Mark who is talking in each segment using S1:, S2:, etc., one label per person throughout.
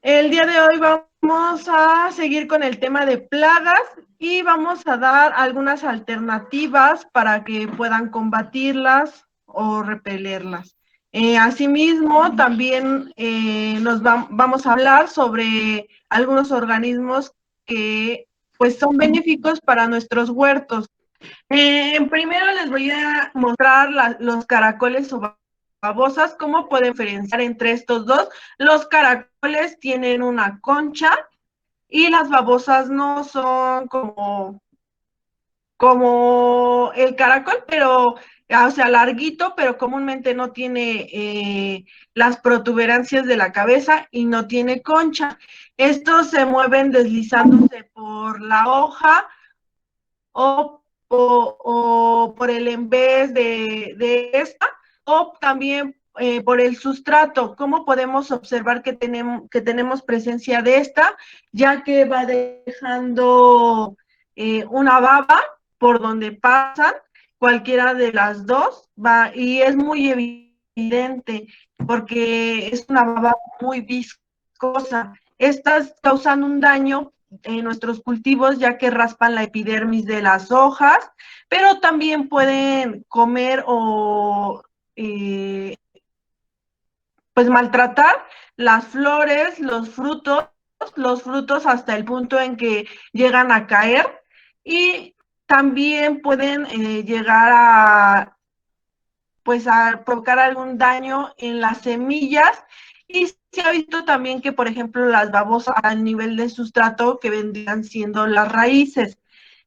S1: El día de hoy vamos a seguir con el tema de plagas y vamos a dar algunas alternativas para que puedan combatirlas o repelerlas. Asimismo, también vamos a hablar sobre algunos organismos que pues son benéficos para nuestros huertos. Primero les voy a mostrar los caracoles o babosas, cómo pueden diferenciar entre estos dos. Los caracoles tienen una concha y las babosas no son como el caracol, pero, o sea, larguito, pero comúnmente no tiene las protuberancias de la cabeza y no tiene concha. Estos se mueven deslizándose por la hoja o por el en vez de esta, o también por el sustrato. ¿Cómo podemos observar que tenemos presencia de esta? Ya que va dejando una baba por donde pasan, cualquiera de las dos va, y es muy evidente porque es una baba muy viscosa. Estas causan un daño en nuestros cultivos, ya que raspan la epidermis de las hojas, pero también pueden comer o pues maltratar las flores, los frutos hasta el punto en que llegan a caer, y también pueden llegar a pues a provocar algún daño en las semillas. Y se ha visto también que, por ejemplo, las babosas a nivel de sustrato que vendrían siendo las raíces.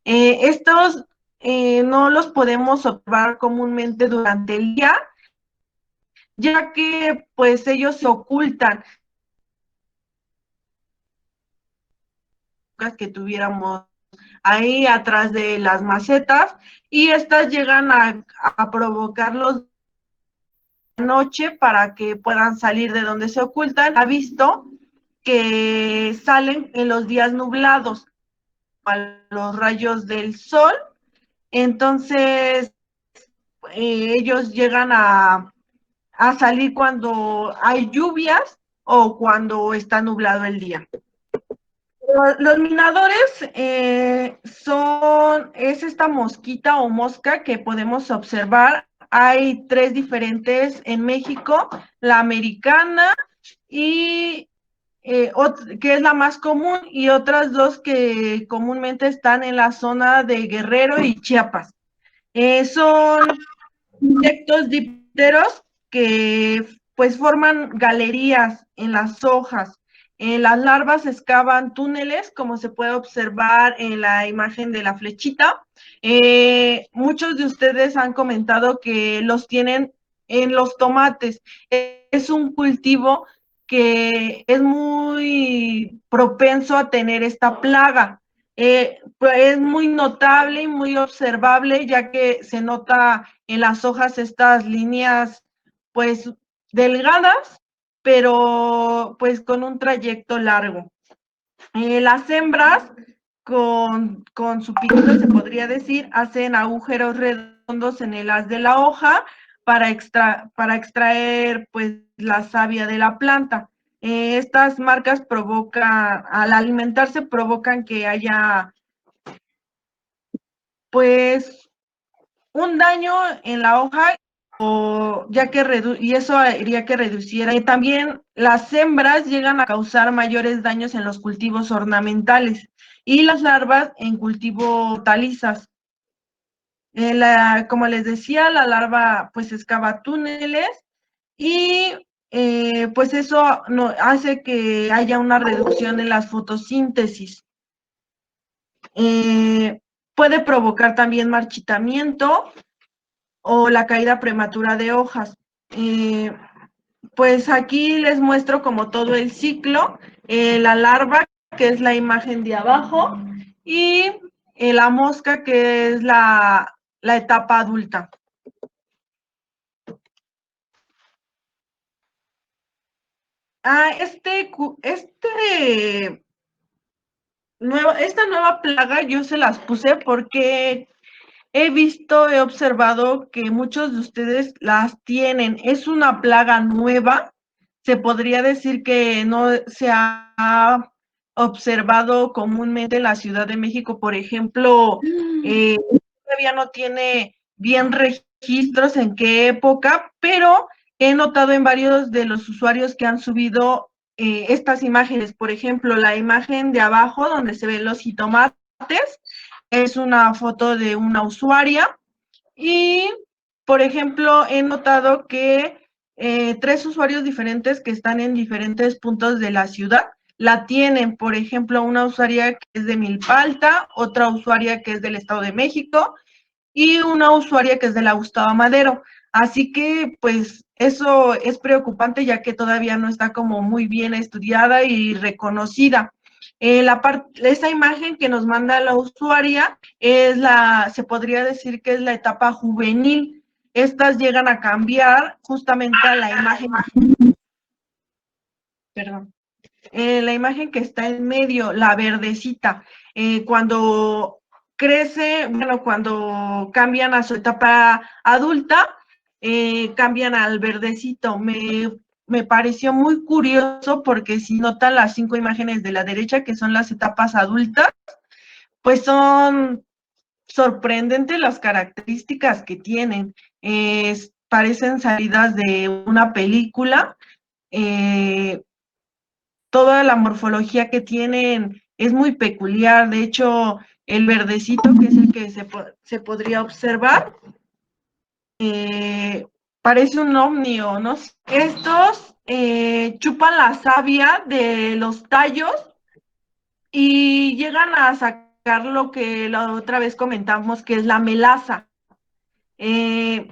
S1: Estos no los podemos observar comúnmente durante el día, ya que pues ellos se ocultan que tuviéramos ahí atrás de las macetas, y estas llegan a provocarlos noche para que puedan salir de donde se ocultan. Ha visto que salen en los días nublados a los rayos del sol, entonces ellos llegan a salir cuando hay lluvias o cuando está nublado el día. Los minadores es esta mosquita o mosca que podemos observar. Hay tres diferentes en México: la americana, y que es la más común, y otras dos que comúnmente están en la zona de Guerrero y Chiapas. Son insectos dipteros que pues forman galerías en las hojas. Las larvas excavan túneles, como se puede observar en la imagen de la flechita. Muchos de ustedes han comentado que los tienen en los tomates. Es un cultivo que es muy propenso a tener esta plaga. Pues es muy notable y muy observable, ya que se nota en las hojas estas líneas pues delgadas, pero pues con un trayecto largo. Las hembras con su piquito, se podría decir, hacen agujeros redondos en el haz de la hoja para extraer pues la savia de la planta. Estas marcas provocan, al alimentarse, provocan que haya pues un daño en la hoja, o ya que y eso haría que reduciera. También las hembras llegan a causar mayores daños en los cultivos ornamentales y las larvas en cultivo hortalizas. Como les decía, la larva pues excava túneles y pues eso no, hace que haya una reducción en las fotosíntesis. Eh, Puede provocar también marchitamiento o la caída prematura de hojas. Pues aquí les muestro como todo el ciclo: la larva, que es la imagen de abajo, y la mosca, que es la etapa adulta. Esta nueva plaga yo se las puse porque he observado que muchos de ustedes las tienen. Es una plaga nueva, se podría decir que no se ha observado comúnmente en la Ciudad de México. Por ejemplo, todavía no tiene bien registros en qué época, pero he notado en varios de los usuarios que han subido estas imágenes. Por ejemplo, la imagen de abajo donde se ven los jitomates es una foto de una usuaria y, por ejemplo, he notado que 3 usuarios diferentes que están en diferentes puntos de la ciudad la tienen. Por ejemplo, una usuaria que es de Milpalta, otra usuaria que es del Estado de México y una usuaria que es de la Gustavo Madero. Así que, pues, eso es preocupante ya que todavía no está como muy bien estudiada y reconocida. Esa imagen que nos manda la usuaria se podría decir que es la etapa juvenil. Estas llegan a cambiar justamente a la imagen, perdón, la imagen que está en medio, la verdecita, cuando crece, bueno, cuando cambian a su etapa adulta, cambian al verdecito. Me pareció muy curioso porque si notan las 5 imágenes de la derecha, que son las etapas adultas, pues son sorprendentes las características que tienen. Parecen salidas de una película. Eh, Toda la morfología que tienen es muy peculiar. De hecho, el verdecito, que es el que se podría observar, parece un ovnio, ¿no? Estos chupan la savia de los tallos y llegan a sacar lo que la otra vez comentamos, que es la melaza. Eh,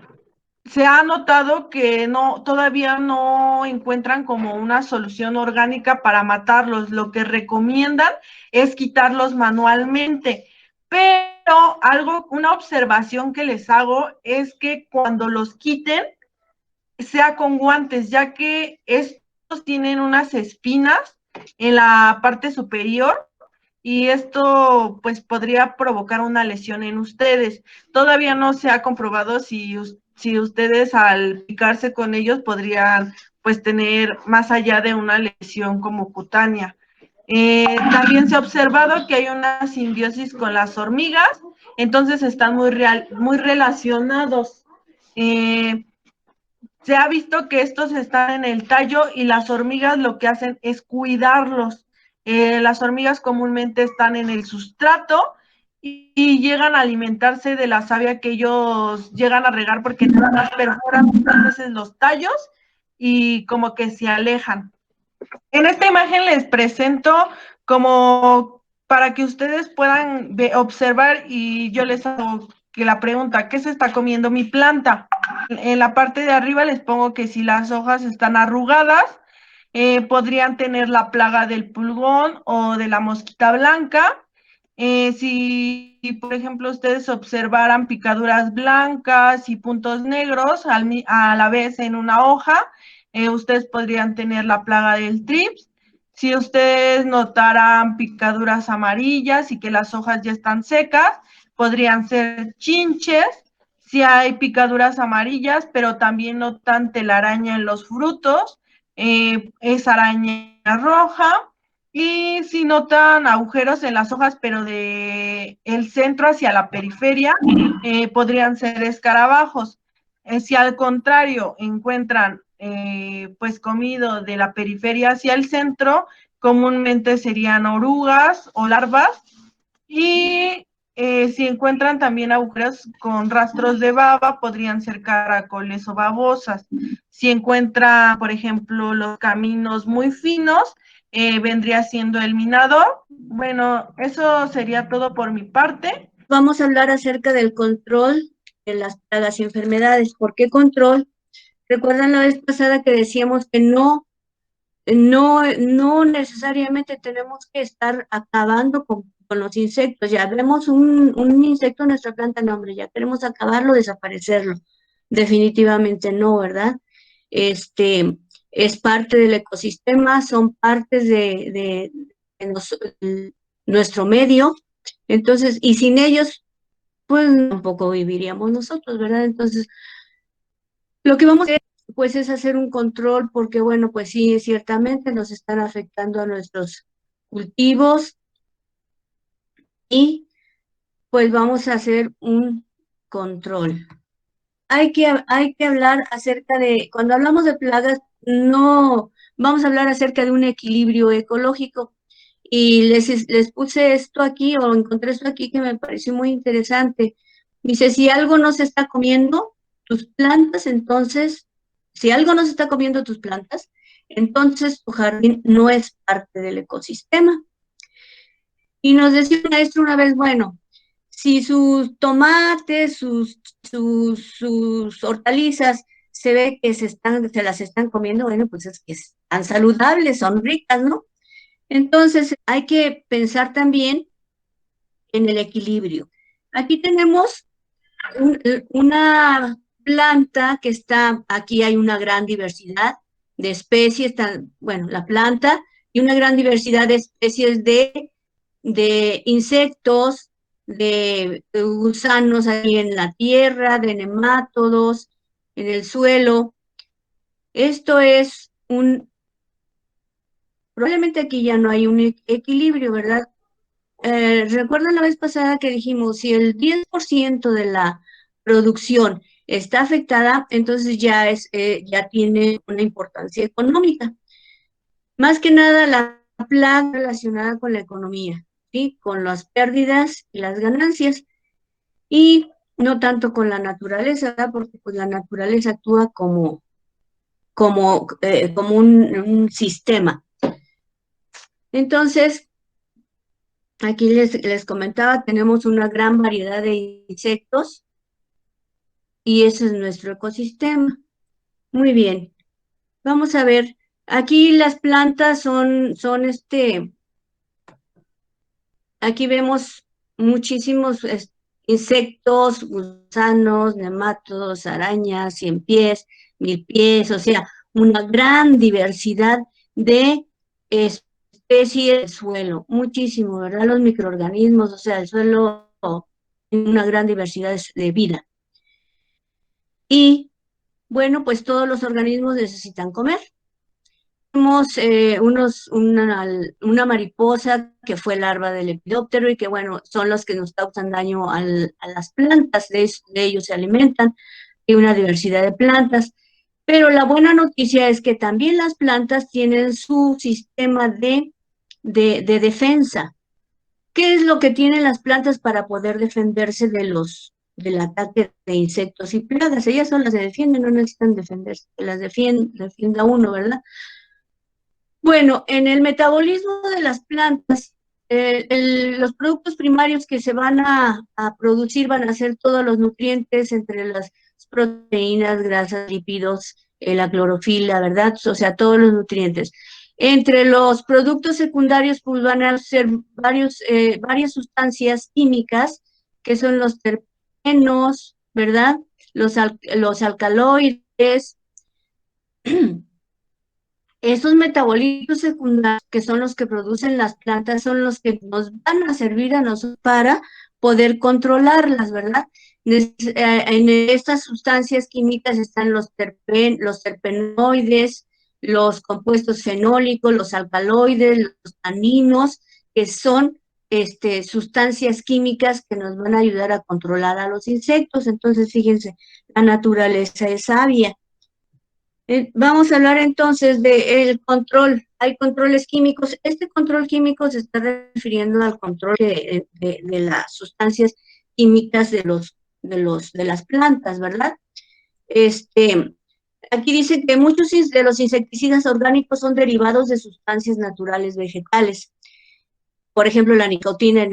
S1: Se ha notado que todavía no encuentran como una solución orgánica para matarlos. Lo que recomiendan es quitarlos manualmente. Pero una observación que les hago es que cuando los quiten, sea con guantes, ya que estos tienen unas espinas en la parte superior y esto pues podría provocar una lesión en ustedes. Todavía no se ha comprobado si ustedes al picarse con ellos podrían pues tener más allá de una lesión como cutánea. También se ha observado que hay una simbiosis con las hormigas, entonces están muy relacionados. Eh, Se ha visto que estos están en el tallo y las hormigas lo que hacen es cuidarlos. Las hormigas comúnmente están en el sustrato y llegan a alimentarse de la savia que ellos llegan a regar porque nada más perforan muchas veces los tallos y como que se alejan. En esta imagen les presento como para que ustedes puedan observar y yo les hago que la pregunta, ¿qué se está comiendo mi planta? En la parte de arriba les pongo que si las hojas están arrugadas, podrían tener la plaga del pulgón o de la mosquita blanca. Si, por ejemplo, ustedes observaran picaduras blancas y puntos negros a la vez en una hoja, ustedes podrían tener la plaga del trips. Si ustedes notaran picaduras amarillas y que las hojas ya están secas, podrían ser chinches. Si hay picaduras amarillas, pero también notan telaraña en los frutos, es araña roja. Y si notan agujeros en las hojas, pero de el centro hacia la periferia, podrían ser escarabajos. Si al contrario encuentran pues comido de la periferia hacia el centro, comúnmente serían orugas o larvas. Y si encuentran también agujeros con rastros de baba, podrían ser caracoles o babosas. Si encuentran, por ejemplo, los caminos muy finos, vendría siendo el minador. Bueno, eso sería todo por mi parte.
S2: Vamos a hablar acerca del control de las plagas y enfermedades. ¿Por qué control? ¿Recuerdan la vez pasada que decíamos que no necesariamente tenemos que estar acabando con los insectos? Ya vemos un insecto en nuestra planta, no, hombre, ya queremos acabarlo, desaparecerlo. Definitivamente no, ¿verdad? Es parte del ecosistema, son partes de nuestro medio. Entonces, y sin ellos, pues tampoco viviríamos nosotros, ¿verdad? Entonces, lo que vamos a hacer pues es hacer un control porque, bueno, pues sí, ciertamente nos están afectando a nuestros cultivos y pues vamos a hacer un control. Hay que hablar acerca de, cuando hablamos de plagas, no vamos a hablar acerca de un equilibrio ecológico. Y les puse esto aquí, o encontré esto aquí que me pareció muy interesante. Dice, si algo no se está comiendo tus plantas, entonces, si algo no se está comiendo tus plantas, entonces tu jardín no es parte del ecosistema. Y nos decía un maestro una vez, bueno, si sus tomates, sus hortalizas se ve que se las están comiendo, bueno, pues es que están saludables, son ricas, ¿no? Entonces hay que pensar también en el equilibrio. Aquí tenemos una planta que está, aquí hay una gran diversidad de especies, bueno, la planta y una gran diversidad de especies de insectos, de gusanos ahí en la tierra, de nemátodos, en el suelo. Esto es probablemente aquí ya no hay un equilibrio, ¿verdad? ¿Recuerdan la vez pasada que dijimos, si el 10% de la producción está afectada, entonces ya tiene una importancia económica? Más que nada la plaga relacionada con la economía, ¿sí? Con las pérdidas y las ganancias, y no tanto con la naturaleza, ¿verdad? Porque pues la naturaleza actúa como un sistema. Entonces, aquí les comentaba, tenemos una gran variedad de insectos y ese es nuestro ecosistema. Muy bien, vamos a ver. Aquí las plantas aquí vemos muchísimos insectos, gusanos, nemátodos, arañas, cien pies, mil pies, o sea, una gran diversidad de especies del suelo, muchísimo, ¿verdad? Los microorganismos, o sea, el suelo tiene una gran diversidad de vida. Y bueno, pues todos los organismos necesitan comer. Tenemos una mariposa que fue larva del lepidóptero y que, bueno, son los que nos causan daño a las plantas, de ellos se alimentan, y una diversidad de plantas. Pero la buena noticia es que también las plantas tienen su sistema de defensa. ¿Qué es lo que tienen las plantas para poder defenderse del ataque de insectos y plagas? Ellas solas se defienden, no necesitan defenderse, que las defienda uno, ¿verdad? Bueno, en el metabolismo de las plantas, los productos primarios que se van a producir van a ser todos los nutrientes entre las proteínas, grasas, lípidos, la clorofila, ¿verdad? O sea, todos los nutrientes. Entre los productos secundarios, pues van a ser varias sustancias químicas, que son los terpenos, ¿verdad? Los alcaloides. Esos metabolitos secundarios, que son los que producen las plantas, son los que nos van a servir a nosotros para poder controlarlas, ¿verdad? En estas sustancias químicas están los terpenoides, los compuestos fenólicos, los alcaloides, los taninos, que son sustancias químicas que nos van a ayudar a controlar a los insectos. Entonces, fíjense, la naturaleza es sabia. Vamos a hablar entonces del control. Hay controles químicos. Este control químico se está refiriendo al control de las sustancias químicas de las plantas, ¿verdad? Aquí dice que muchos de los insecticidas orgánicos son derivados de sustancias naturales vegetales. Por ejemplo, la nicotina en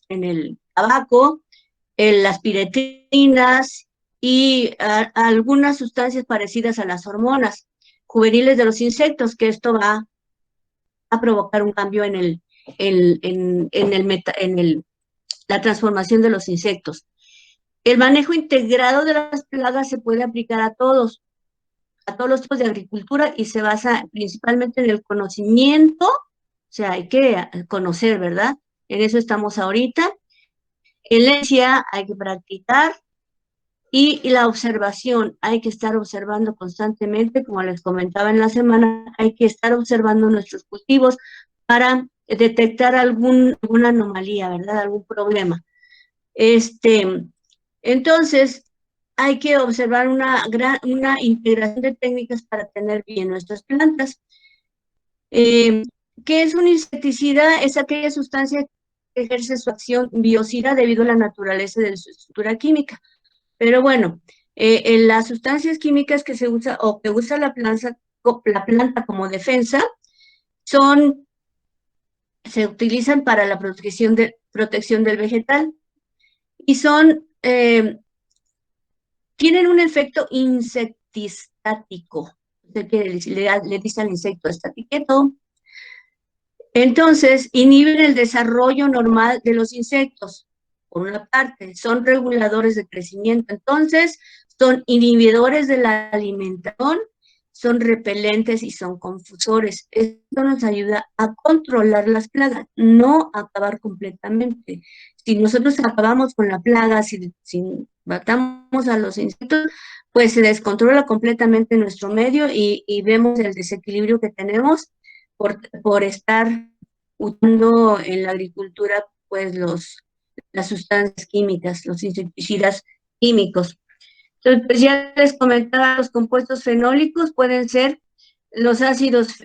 S2: el tabaco, las piretrinas y algunas sustancias parecidas a las hormonas juveniles de los insectos, que esto va a provocar un cambio en la transformación de los insectos. El manejo integrado de las plagas se puede aplicar a todos los tipos de agricultura y se basa principalmente en el conocimiento, o sea, hay que conocer, ¿verdad? En eso estamos ahorita. En la ciencia hay que practicar Y la observación, hay que estar observando constantemente, como les comentaba en la semana, hay que estar observando nuestros cultivos para detectar alguna anomalía, ¿verdad? Algún problema. Entonces, hay que observar una integración de técnicas para tener bien nuestras plantas. ¿Qué es un insecticida? Es aquella sustancia que ejerce su acción biocida debido a la naturaleza de su estructura química. Pero bueno, en las sustancias químicas que se usa o que usa la planta como defensa se utilizan para la protección del vegetal y tienen un efecto insectistático. Le dice al insecto, estate quieto. Entonces, inhiben el desarrollo normal de los insectos, por una parte, son reguladores de crecimiento, entonces, son inhibidores de la alimentación, son repelentes y son confusores. Esto nos ayuda a controlar las plagas, no a acabar completamente. Si nosotros acabamos con la plaga, si matamos a los insectos, pues se descontrola completamente nuestro medio y vemos el desequilibrio que tenemos por estar usando en la agricultura pues las sustancias químicas, los insecticidas químicos. Entonces, pues ya les comentaba, los compuestos fenólicos pueden ser los ácidos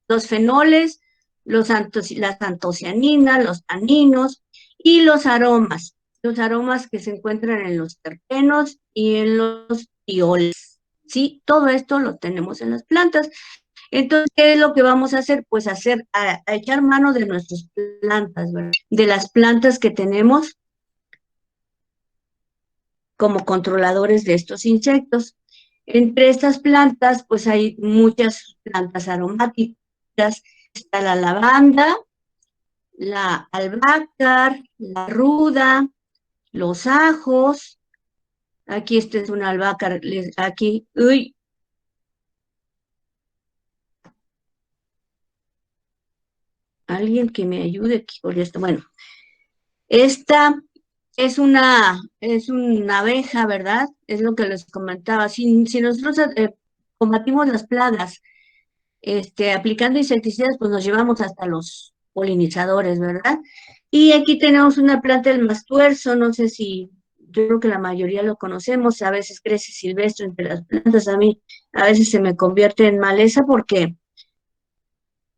S2: los fenoles, las antocianinas, los taninos y los aromas. Los aromas que se encuentran en los terpenos y en los tioles. ¿Sí? Todo esto lo tenemos en las plantas. Entonces, ¿qué es lo que vamos a hacer? Pues a echar mano de nuestras plantas, ¿verdad? De las plantas que tenemos como controladores de estos insectos. Entre estas plantas, pues hay muchas plantas aromáticas. Está la lavanda, la albahaca, la ruda, los ajos. Aquí este es una albahaca, aquí, uy. Alguien que me ayude aquí con esto. Bueno, esta es una abeja, ¿verdad? Es lo que les comentaba. Si nosotros combatimos las plagas, aplicando insecticidas, pues nos llevamos hasta los polinizadores, ¿verdad? Y aquí tenemos una planta del mastuerzo, no sé si, yo creo que la mayoría lo conocemos, a veces crece silvestre entre las plantas, a mí a veces se me convierte en maleza porque,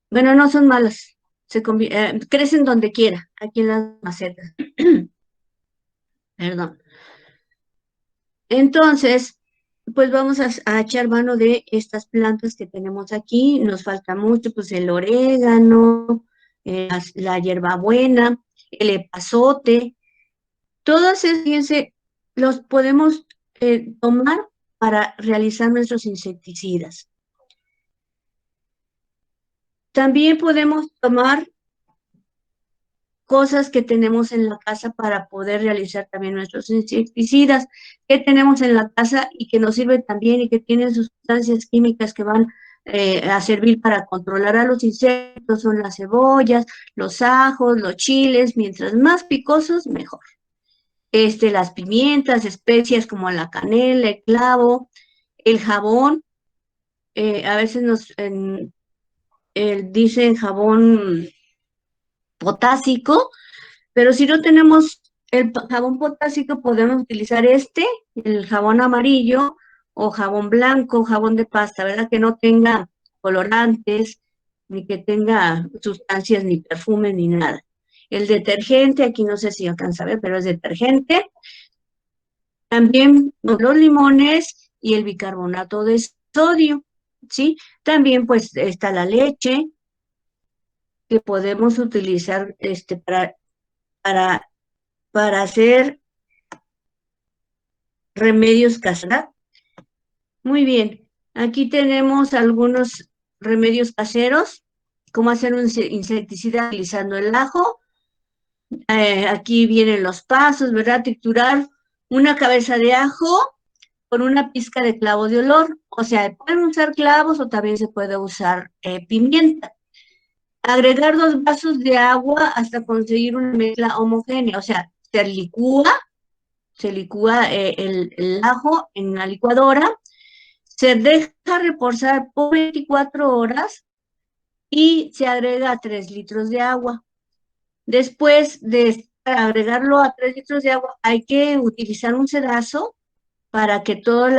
S2: bueno, no son malas, crecen donde quiera, aquí en las macetas. Perdón. Entonces, pues vamos a echar mano de estas plantas que tenemos aquí. Nos falta mucho, pues el orégano, la hierbabuena, el epazote. Todos esos, fíjense, los podemos tomar para realizar nuestros insecticidas. También podemos tomar cosas que tenemos en la casa para poder realizar también nuestros insecticidas, que tenemos en la casa y que nos sirven también y que tienen sustancias químicas que van a servir para controlar a los insectos, son las cebollas, los ajos, los chiles, mientras más picosos, mejor. Las pimientas, especias como la canela, el clavo, el jabón, a veces dicen jabón potásico, pero si no tenemos el jabón potásico, podemos utilizar el jabón amarillo o jabón blanco, jabón de pasta, ¿verdad? Que no tenga colorantes, ni que tenga sustancias, ni perfume, ni nada. El detergente, aquí no sé si alcanza a ver, pero es detergente. También los limones y el bicarbonato de sodio, ¿sí? También pues está la leche que podemos utilizar para, para hacer remedios caseros. Muy bien, aquí tenemos algunos remedios caseros, cómo hacer un insecticida utilizando el ajo. Aquí vienen los pasos, ¿verdad? Triturar una cabeza de ajo con una pizca de clavo de olor. O sea, pueden usar clavos o también se puede usar pimienta. Agregar 2 vasos de agua hasta conseguir una mezcla homogénea. O sea, se licúa se licúa el ajo en la licuadora, se deja reposar por 24 horas y se agrega 3 litros de agua. Después de agregarlo a 3 litros de agua, hay que utilizar un sedazo para que todo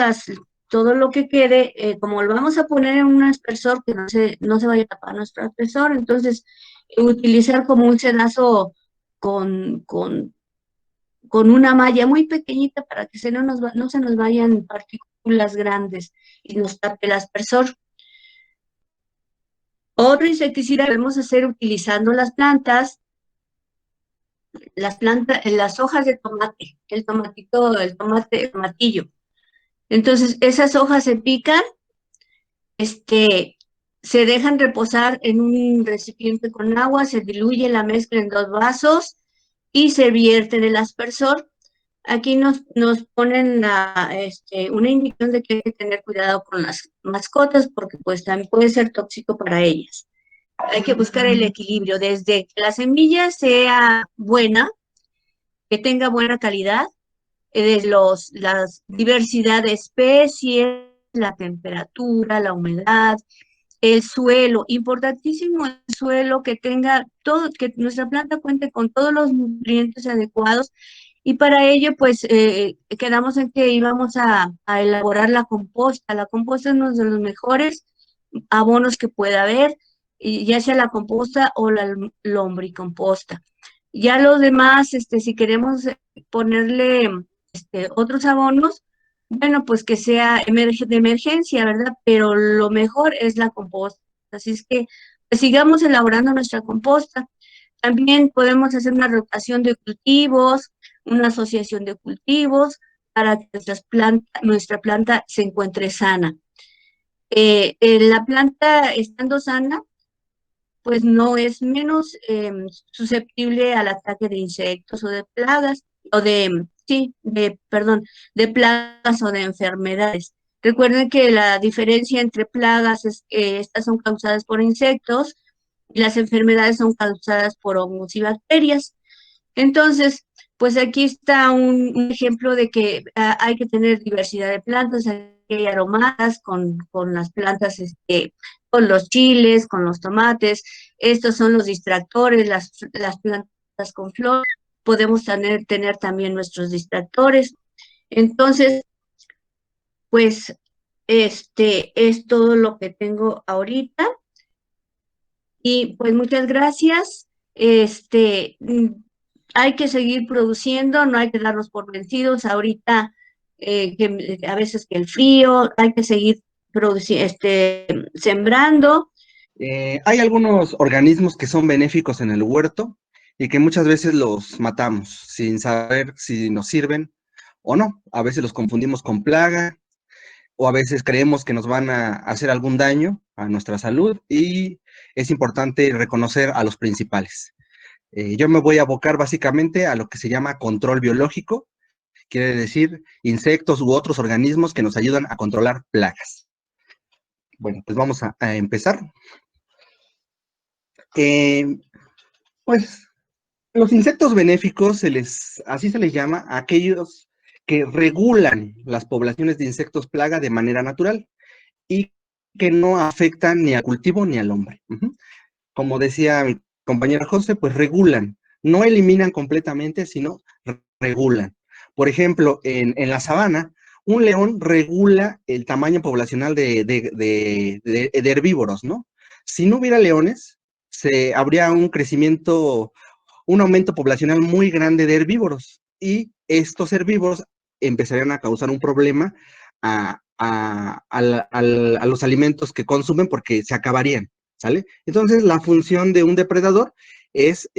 S2: lo que quede, como lo vamos a poner en un aspersor, que no se vaya a tapar nuestro aspersor, entonces utilizar como un sedazo con, con, con una malla muy pequeñita para que no se nos vayan partículas grandes y nos tape el aspersor. Otro insecticida que podemos hacer utilizando las hojas de tomate, el tomatillo. Entonces, esas hojas se pican, se dejan reposar en un recipiente con agua, se diluye la mezcla en 2 vasos y se vierte en el aspersor. Aquí nos ponen una indicación de que hay que tener cuidado con las mascotas porque pues también puede ser tóxico para ellas. Hay que buscar el equilibrio desde que la semilla sea buena, que tenga buena calidad, la diversidad de especies, la temperatura, la humedad, el suelo, importantísimo el suelo, que tenga todo, que nuestra planta cuente con todos los nutrientes adecuados. Y para ello, pues, quedamos en que íbamos a elaborar la composta. La composta es uno de los mejores abonos que pueda haber, y ya sea la composta o la lombricomposta. Ya los demás, si queremos ponerle otros abonos, bueno, pues que sea de emergencia, ¿verdad? Pero lo mejor es la composta. Así es que pues, sigamos elaborando nuestra composta. También podemos hacer una rotación de cultivos, una asociación de cultivos para que nuestra planta se encuentre sana. La planta estando sana, pues no es menos susceptible al ataque de insectos o de plagas, de plagas o de enfermedades. Recuerden que la diferencia entre plagas es que estas son causadas por insectos y las enfermedades son causadas por hongos y bacterias. Entonces, pues aquí está un ejemplo de que hay que tener diversidad de plantas, hay aromadas con las plantas, con los chiles, con los tomates. Estos son los distractores, las plantas con flor. Podemos tener también nuestros distractores. Entonces, pues, es todo lo que tengo ahorita. Y pues muchas gracias. Hay que seguir produciendo, no hay que darnos por vencidos. Ahorita, que a veces que el frío, hay que seguir sembrando.
S3: Hay algunos organismos que son benéficos en el huerto y que muchas veces los matamos sin saber si nos sirven o no. A veces los confundimos con plaga o a veces creemos que nos van a hacer algún daño a nuestra salud y es importante reconocer a los principales. Yo me voy a abocar básicamente a lo que se llama control biológico, quiere decir insectos u otros organismos que nos ayudan a controlar plagas. Bueno, pues vamos a empezar. Pues los insectos benéficos, así se les llama a aquellos que regulan las poblaciones de insectos plaga de manera natural y que no afectan ni al cultivo ni al hombre. Como decía mi compañera José, pues regulan, no eliminan completamente, sino regulan. Por ejemplo, en la sabana, un león regula el tamaño poblacional de herbívoros, ¿no? Si no hubiera leones, habría un aumento poblacional muy grande de herbívoros y estos herbívoros empezarían a causar un problema a los alimentos que consumen porque se acabarían, ¿sale? Entonces, la función de un depredador es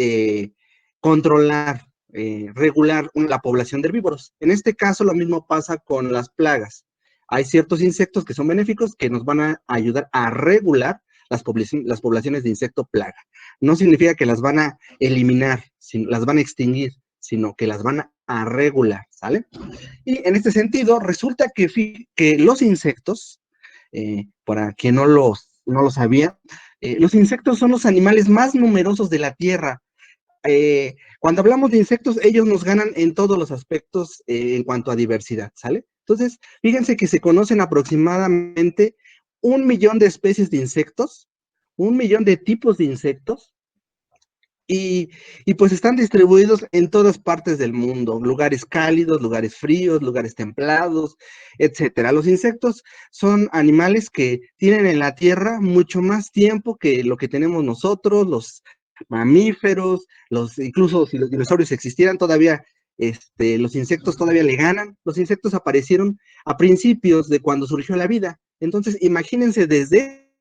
S3: controlar, regular la población de herbívoros. En este caso, lo mismo pasa con las plagas. Hay ciertos insectos que son benéficos que nos van a ayudar a regular las poblaciones de insecto plaga. No significa que las van a eliminar, las van a extinguir, sino que las van a regular, ¿sale? Y en este sentido, resulta que los insectos, para quien no lo sabía, los insectos son los animales más numerosos de la Tierra. cuando hablamos de insectos, ellos nos ganan en todos los aspectos en cuanto a diversidad, ¿sale? Entonces, fíjense que se conocen aproximadamente 1 millón de especies de insectos, 1 millón de tipos de insectos, y pues están distribuidos en todas partes del mundo, lugares cálidos, lugares fríos, lugares templados, etcétera. Los insectos son animales que tienen en la Tierra mucho más tiempo que lo que tenemos nosotros, los mamíferos, incluso si los dinosaurios existieran todavía, los insectos todavía le ganan. Los insectos aparecieron a principios de cuando surgió la vida. Entonces, imagínense desde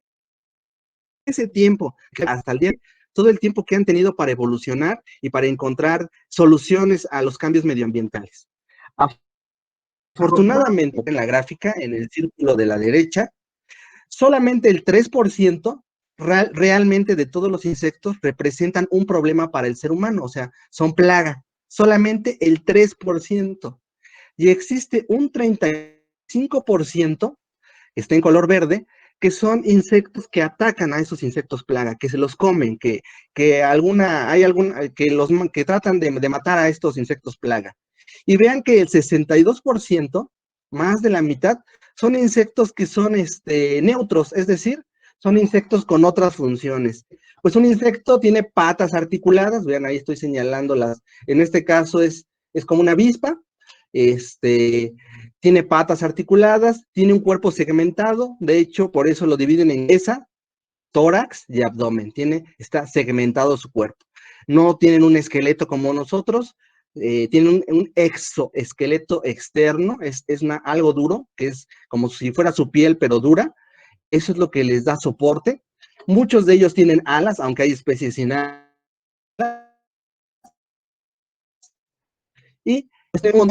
S3: ese tiempo hasta el día, todo el tiempo que han tenido para evolucionar y para encontrar soluciones a los cambios medioambientales. Afortunadamente, en la gráfica, en el círculo de la derecha, solamente el 3% realmente de todos los insectos representan un problema para el ser humano, o sea, son plaga. Solamente el 3%. Y existe un 35%, que está en color verde, que son insectos que atacan a esos insectos plaga, que se los comen, que tratan de matar a estos insectos plaga. Y vean que el 62%, más de la mitad, son insectos que son neutros, es decir, son insectos con otras funciones. Pues un insecto tiene patas articuladas, vean, ahí estoy señalándolas. En este caso es como una avispa, tiene patas articuladas, tiene un cuerpo segmentado, de hecho, por eso lo dividen en cabeza, tórax y abdomen, está segmentado su cuerpo. No tienen un esqueleto como nosotros, tienen un exoesqueleto externo, es algo duro, que es como si fuera su piel, pero dura. Eso es lo que les da soporte. Muchos de ellos tienen alas, aunque hay especies sin alas. Y tenemos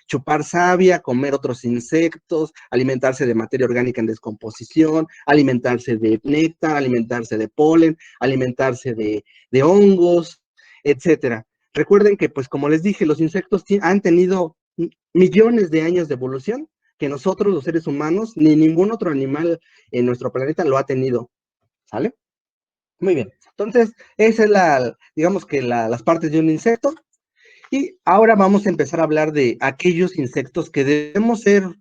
S3: chupar savia, comer otros insectos, alimentarse de materia orgánica en descomposición, alimentarse de néctar, alimentarse de polen, alimentarse de hongos, etcétera. Recuerden que, pues, como les dije, los insectos han tenido millones de años de evolución que nosotros, los seres humanos, ni ningún otro animal en nuestro planeta lo ha tenido, ¿sale? Muy bien. Entonces, esa es digamos que las partes de un insecto. Y ahora vamos a empezar a hablar de aquellos insectos que debemos que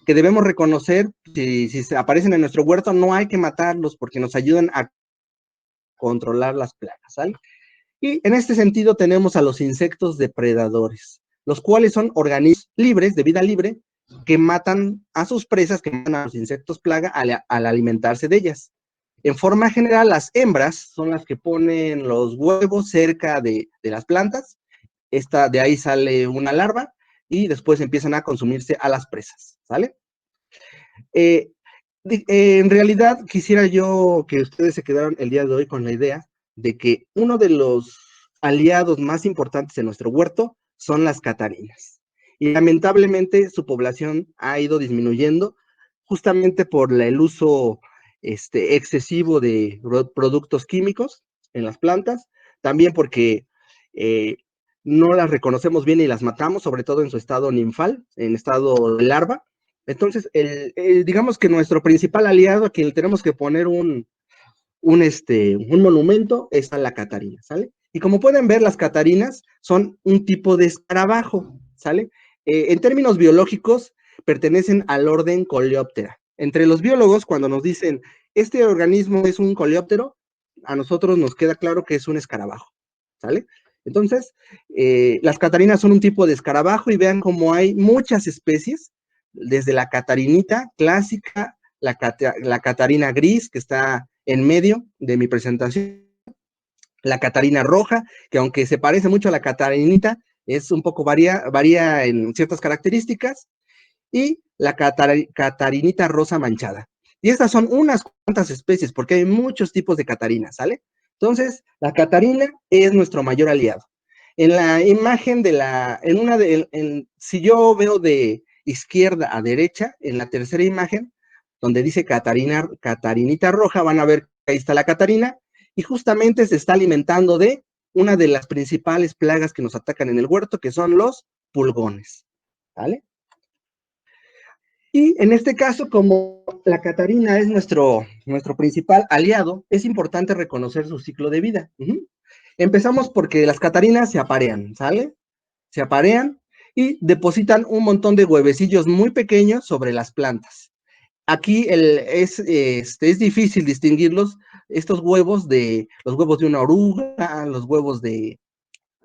S3: debemos reconocer. Si se aparecen en nuestro huerto, no hay que matarlos porque nos ayudan a controlar las plagas, ¿sale? Y en este sentido tenemos a los insectos depredadores, los cuales son organismos libres, de vida libre, que matan a sus presas, que matan a los insectos plaga al alimentarse de ellas. En forma general, las hembras son las que ponen los huevos cerca de las plantas. De ahí sale una larva y después empiezan a consumirse a las presas, ¿sale? En realidad, quisiera yo que ustedes se quedaran el día de hoy con la idea de que uno de los aliados más importantes en nuestro huerto son las catarinas. Y lamentablemente su población ha ido disminuyendo justamente por el uso excesivo de productos químicos en las plantas, también porque no las reconocemos bien y las matamos, sobre todo en su estado ninfal, en estado de larva. Entonces, digamos que nuestro principal aliado a quien tenemos que poner un monumento es a la catarina, ¿sale? Y como pueden ver, las catarinas son un tipo de escarabajo, ¿sale? En términos biológicos, pertenecen al orden Coleoptera. Entre los biólogos, cuando nos dicen, este organismo es un coleóptero, a nosotros nos queda claro que es un escarabajo, ¿sale? Entonces, las catarinas son un tipo de escarabajo y vean cómo hay muchas especies, desde la catarinita clásica, la catarina gris, que está en medio de mi presentación, la catarina roja, que aunque se parece mucho a la catarinita, es un poco varía en ciertas características, y la catarinita rosa manchada. Y estas son unas cuantas especies, porque hay muchos tipos de catarinas, ¿sale? Entonces, la catarina es nuestro mayor aliado. En la imagen si yo veo de izquierda a derecha, en la tercera imagen, donde dice catarinita roja, van a ver que ahí está la catarina, y justamente se está alimentando de una de las principales plagas que nos atacan en el huerto, que son los pulgones, ¿vale? Y en este caso, como la catarina es nuestro principal aliado, es importante reconocer su ciclo de vida. Empezamos porque las catarinas se aparean, ¿sale? Se aparean y depositan un montón de huevecillos muy pequeños sobre las plantas. Aquí es difícil distinguirlos, estos huevos de los huevos de una oruga, los huevos de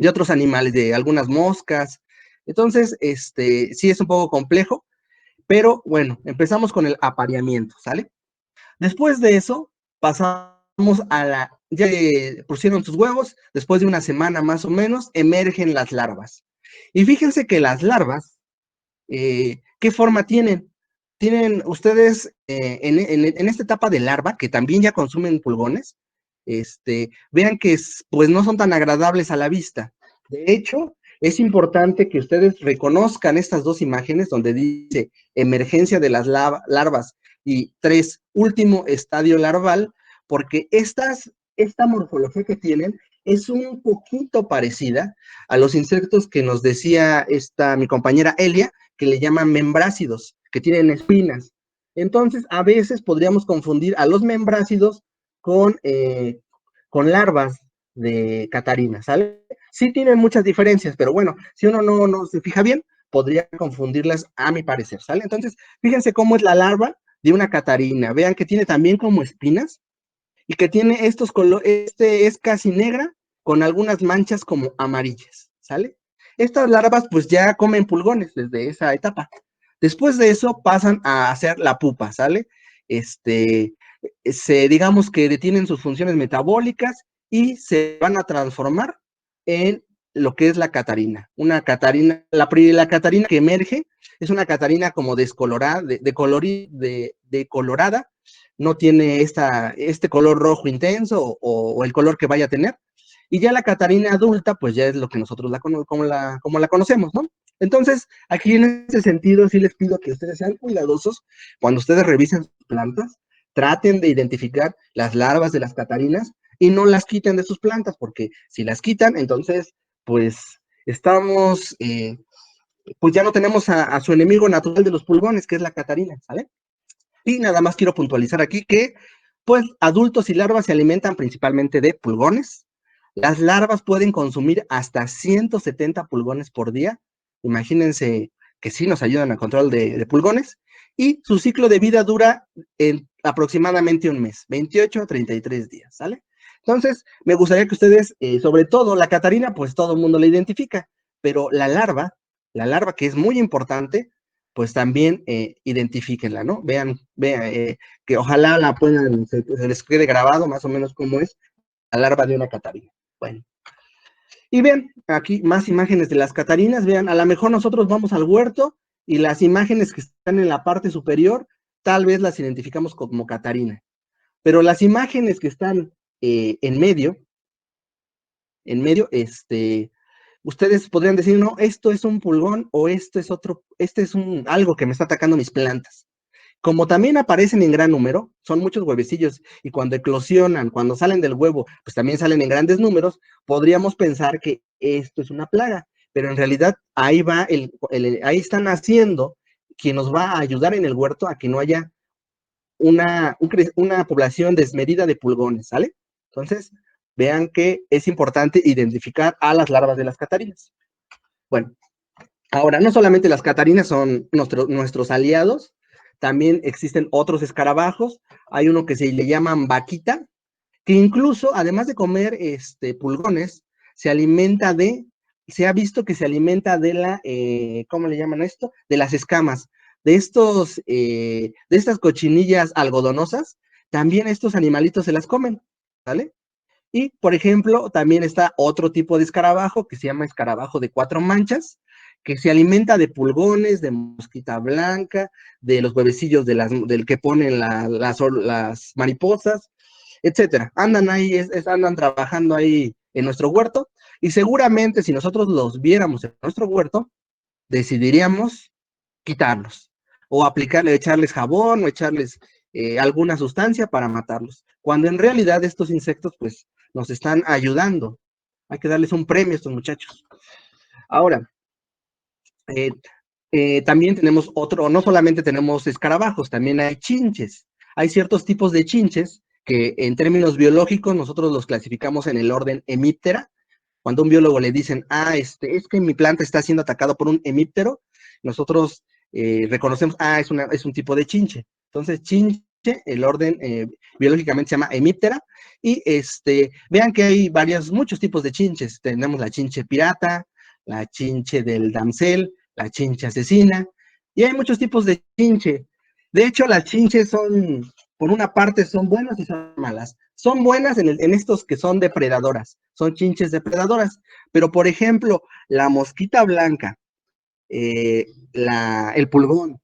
S3: otros animales, de algunas moscas. Entonces, sí es un poco complejo, pero bueno, empezamos con el apareamiento, ¿sale? Después de eso, pasamos ya pusieron sus huevos, después de una semana más o menos, emergen las larvas. Y fíjense que las larvas, ¿qué forma tienen? Tienen ustedes en esta etapa de larva, que también ya consumen pulgones, vean que pues no son tan agradables a la vista. De hecho, es importante que ustedes reconozcan estas dos imágenes donde dice emergencia de las larvas y 3, último estadio larval, porque esta morfología que tienen es un poquito parecida a los insectos que nos decía mi compañera Elia, que le llaman membrácidos, que tienen espinas. Entonces, a veces podríamos confundir a los membrácidos con larvas de catarina, ¿sale? Sí tienen muchas diferencias, pero bueno, si uno no se fija bien, podría confundirlas a mi parecer, ¿sale? Entonces, fíjense cómo es la larva de una catarina. Vean que tiene también como espinas y que tiene estos colores, es casi negra con algunas manchas como amarillas, ¿sale? Estas larvas pues ya comen pulgones desde esa etapa. Después de eso pasan a hacer la pupa, ¿sale? Digamos que detienen sus funciones metabólicas y se van a transformar en lo que es la catarina. Una catarina, la catarina que emerge es una catarina como descolorada, decolorada, no tiene este color rojo intenso o el color que vaya a tener. Y ya la catarina adulta, pues ya es lo que nosotros como la conocemos, ¿no? Entonces, aquí en ese sentido, sí les pido que ustedes sean cuidadosos cuando ustedes revisen sus plantas, traten de identificar las larvas de las catarinas y no las quiten de sus plantas, porque si las quitan, entonces, pues pues ya no tenemos a su enemigo natural de los pulgones, que es la catarina, ¿sale? Y nada más quiero puntualizar aquí que, pues, adultos y larvas se alimentan principalmente de pulgones. Las larvas pueden consumir hasta 170 pulgones por día. Imagínense que sí nos ayudan al control de pulgones. Y su ciclo de vida dura en aproximadamente un mes, 28 a 33 días, ¿sale? Entonces, me gustaría que ustedes, sobre todo la catarina, pues todo el mundo la identifica, pero la larva que es muy importante, pues también identifíquenla, ¿no? Vean que ojalá la puedan, se les quede grabado más o menos cómo es la larva de una catarina. Bueno, y vean aquí más imágenes de las catarinas, vean, a lo mejor nosotros vamos al huerto y las imágenes que están en la parte superior, tal vez las identificamos como catarina, pero las imágenes que están en medio, ustedes podrían decir, no, esto es un pulgón o este es algo que me está atacando mis plantas. Como también aparecen en gran número, son muchos huevecillos y cuando eclosionan, cuando salen del huevo, pues también salen en grandes números, podríamos pensar que esto es una plaga, pero en realidad ahí ahí están haciendo quien nos va a ayudar en el huerto a que no haya una población desmedida de pulgones, ¿sale? Entonces, vean que es importante identificar a las larvas de las catarinas. Bueno, ahora, no solamente las catarinas son nuestros aliados, también existen otros escarabajos. Hay uno que se le llaman vaquita, que incluso, además de comer pulgones, se ha visto que se alimenta ¿cómo le llaman esto? De las escamas, de estas cochinillas algodonosas, también estos animalitos se las comen, ¿vale? Y, por ejemplo, también está otro tipo de escarabajo que se llama escarabajo de 4 manchas, que se alimenta de pulgones, de mosquita blanca, de los huevecillos del que ponen las mariposas, etcétera. Andan ahí, andan trabajando ahí en nuestro huerto, y seguramente si nosotros los viéramos en nuestro huerto, decidiríamos quitarlos, o echarles jabón, o echarles alguna sustancia para matarlos, cuando en realidad estos insectos pues nos están ayudando. Hay que darles un premio a estos muchachos. Ahora, eh, también tenemos no solamente tenemos escarabajos, también hay chinches. Hay ciertos tipos de chinches que en términos biológicos nosotros los clasificamos en el orden hemíptera. Cuando a un biólogo le dicen, es que mi planta está siendo atacado por un hemíptero, nosotros reconocemos, es un tipo de chinche. Entonces, chinche, el orden biológicamente se llama hemíptera, y vean que hay muchos tipos de chinches. Tenemos la chinche pirata, la chinche del damsel, la chinche asesina, y hay muchos tipos de chinche. De hecho, las chinches por una parte, son buenas y son malas. Son buenas en estos que son depredadoras, son chinches depredadoras, pero por ejemplo, la mosquita blanca, el pulgón,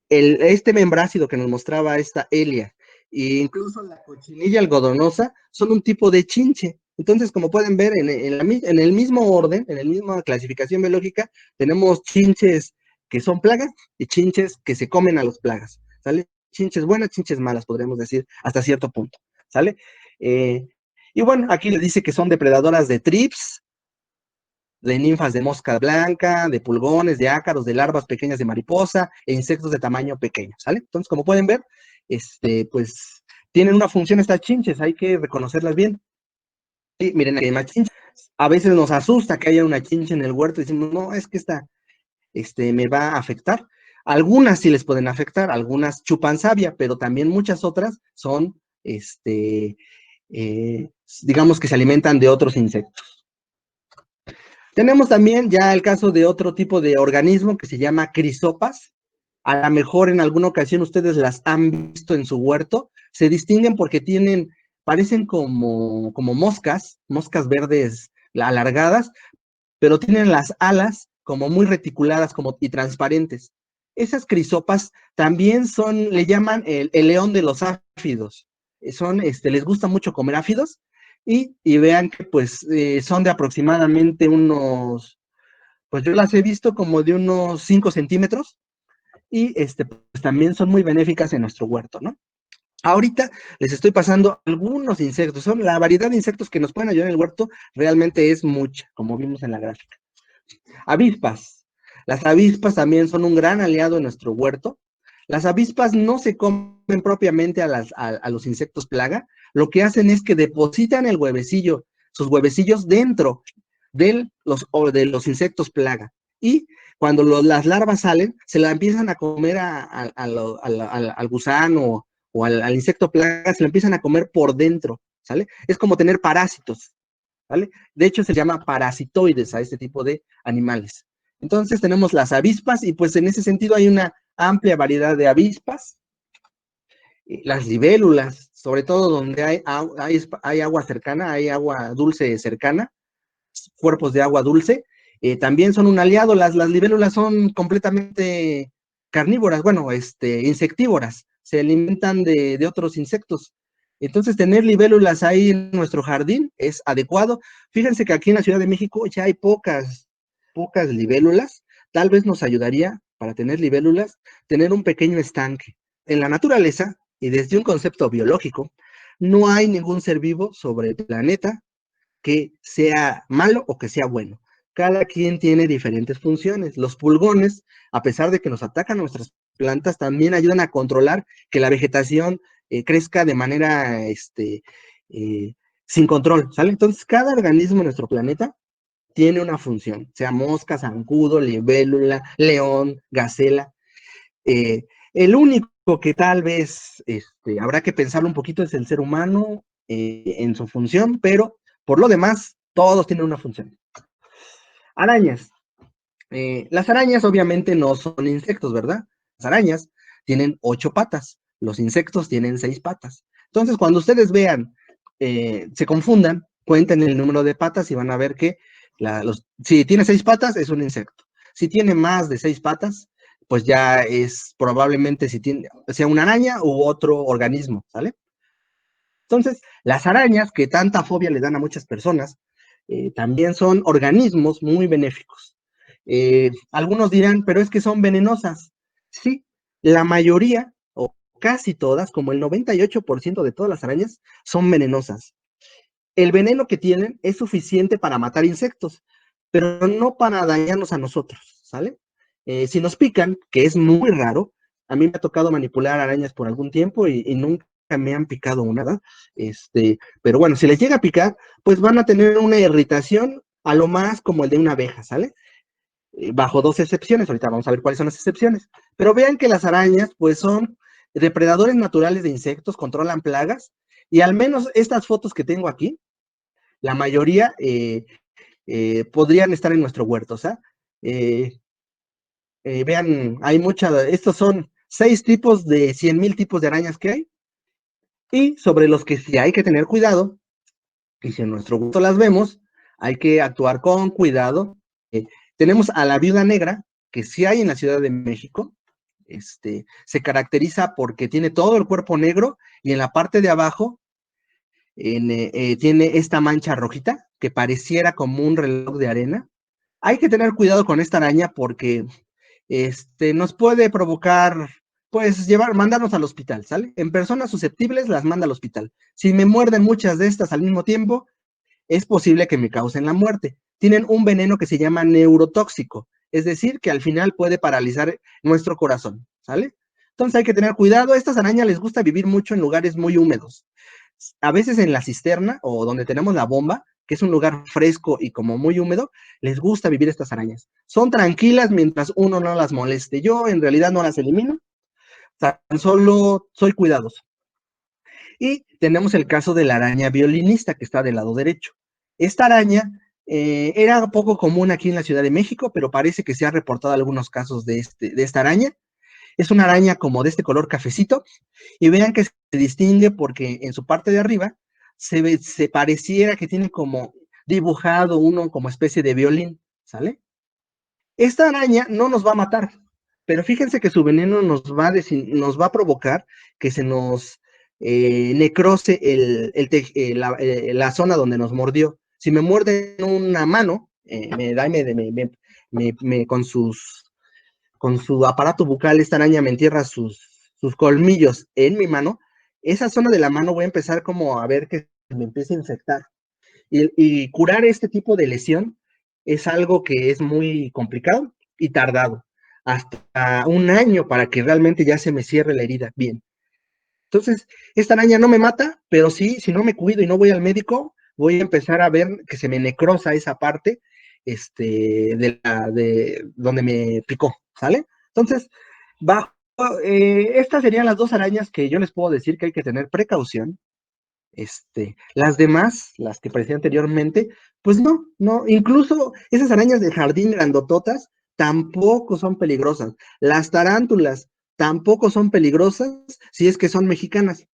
S3: este membrácido que nos mostraba esta Elia, e incluso la cochinilla algodonosa, son un tipo de chinche. Entonces, como pueden ver, en el mismo orden, en la misma clasificación biológica, tenemos chinches que son plagas y chinches que se comen a las plagas, ¿sale? Chinches buenas, chinches malas, podríamos decir, hasta cierto punto, ¿sale? Y bueno, aquí le dice que son depredadoras de trips, de ninfas de mosca blanca, de pulgones, de ácaros, de larvas pequeñas de mariposa e insectos de tamaño pequeño, ¿sale? Entonces, como pueden ver, pues tienen una función estas chinches, hay que reconocerlas bien. Sí, miren, aquí hay más chinches. A veces nos asusta que haya una chinche en el huerto y decimos, no, es que esta me va a afectar. Algunas sí les pueden afectar, algunas chupan savia, pero también muchas otras son, digamos que se alimentan de otros insectos. Tenemos también ya el caso de otro tipo de organismo que se llama crisopas. A lo mejor en alguna ocasión ustedes las han visto en su huerto. Se distinguen porque parecen como moscas verdes alargadas, pero tienen las alas como muy reticuladas y transparentes. Esas crisopas también le llaman el león de los áfidos. Les gusta mucho comer áfidos, y vean que pues son de aproximadamente pues yo las he visto como de unos 5 centímetros, y pues también son muy benéficas en nuestro huerto, ¿no? Ahorita les estoy pasando algunos insectos. La variedad de insectos que nos pueden ayudar en el huerto realmente es mucha, como vimos en la gráfica. Avispas. Las avispas también son un gran aliado en nuestro huerto. Las avispas no se comen propiamente a los insectos plaga. Lo que hacen es que depositan sus huevecillos dentro de los insectos plaga. Y cuando las larvas salen, se la empiezan a comer al gusano o al insecto plaga, se la empiezan a comer por dentro, ¿sale? Es como tener parásitos, ¿vale? De hecho, se llama parasitoides a este tipo de animales. Entonces tenemos las avispas, y pues en ese sentido hay una amplia variedad de avispas. Las libélulas, sobre todo donde hay agua cercana, hay agua dulce cercana, cuerpos de agua dulce, también son un aliado. Las libélulas son completamente carnívoras, bueno, insectívoras, se alimentan de otros insectos. Entonces, tener libélulas ahí en nuestro jardín es adecuado. Fíjense que aquí en la Ciudad de México ya hay pocas libélulas. Tal vez nos ayudaría, para tener libélulas, tener un pequeño estanque. En la naturaleza, y desde un concepto biológico, no hay ningún ser vivo sobre el planeta que sea malo o que sea bueno. Cada quien tiene diferentes funciones. Los pulgones, a pesar de que nos atacan nuestras plantas, también ayudan a controlar que la vegetación crezca de manera sin control, ¿sale? Entonces, cada organismo en nuestro planeta tiene una función, sea mosca, zancudo, libélula, león, gacela. El único que tal vez habrá que pensarlo un poquito es el ser humano en su función, pero por lo demás, todos tienen una función. Arañas. Las arañas obviamente no son insectos, ¿verdad? Las arañas tienen 8 patas, los insectos tienen 6 patas. Entonces, cuando ustedes vean, se confundan, cuenten el número de patas y van a ver que si tiene 6 patas es un insecto. Si tiene más de 6 patas, pues ya es probablemente sea una araña u otro organismo, ¿sale? Entonces, las arañas, que tanta fobia le dan a muchas personas, también son organismos muy benéficos. Algunos dirán, pero es que son venenosas. Sí, la mayoría, o casi todas, como el 98% de todas las arañas, son venenosas. El veneno que tienen es suficiente para matar insectos, pero no para dañarnos a nosotros, ¿sale? Si nos pican, que es muy raro, a mí me ha tocado manipular arañas por algún tiempo y nunca me han picado una, ¿verdad? Pero bueno, si les llega a picar, pues van a tener una irritación a lo más como el de una abeja, ¿sale? Bajo dos excepciones, ahorita vamos a ver cuáles son las excepciones, pero vean que las arañas pues son depredadores naturales de insectos, controlan plagas, y al menos estas fotos que tengo aquí, la mayoría podrían estar en nuestro huerto, ¿sabes? Vean, hay muchas, estos son 6 tipos de 100,000 tipos de arañas que hay, y sobre los que sí hay que tener cuidado, y si en nuestro huerto las vemos, hay que actuar con cuidado. Tenemos a la viuda negra, que sí hay en la Ciudad de México. Se caracteriza porque tiene todo el cuerpo negro y en la parte de abajo tiene esta mancha rojita que pareciera como un reloj de arena. Hay que tener cuidado con esta araña porque nos puede provocar, pues, mandarnos al hospital, ¿sale? En personas susceptibles las manda al hospital. Si me muerden muchas de estas al mismo tiempo, es posible que me causen la muerte. Tienen un veneno que se llama neurotóxico, es decir, que al final puede paralizar nuestro corazón, ¿sale? Entonces hay que tener cuidado. A estas arañas les gusta vivir mucho en lugares muy húmedos. A veces en la cisterna o donde tenemos la bomba, que es un lugar fresco y como muy húmedo, les gusta vivir estas arañas. Son tranquilas mientras uno no las moleste. Yo en realidad no las elimino, tan solo soy cuidadoso. Y tenemos el caso de la araña violinista, que está del lado derecho. Esta araña era poco común aquí en la Ciudad de México, pero parece que se ha reportado algunos casos de esta araña. Es una araña como de este color cafecito, y vean que se distingue porque en su parte de arriba se pareciera que tiene como dibujado uno como especie de violín, ¿sale? Esta araña no nos va a matar, pero fíjense que su veneno nos va a provocar que se nos necrose la zona donde nos mordió. Si me muerde una mano, con su aparato bucal, esta araña me entierra sus colmillos en mi mano, esa zona de la mano voy a empezar como a ver que me empieza a infectar. Y curar este tipo de lesión es algo que es muy complicado y tardado, hasta un año para que realmente ya se me cierre la herida bien. Entonces, esta araña no me mata, pero sí, si no me cuido y no voy al médico, voy a empezar a ver que se me necrosa esa parte de donde me picó, ¿sale? Entonces, estas serían las dos arañas que yo les puedo decir que hay que tener precaución. Las demás, las que parecía anteriormente, pues no, incluso esas arañas de jardín grandototas tampoco son peligrosas. Las tarántulas tampoco son peligrosas si es que son mexicanas,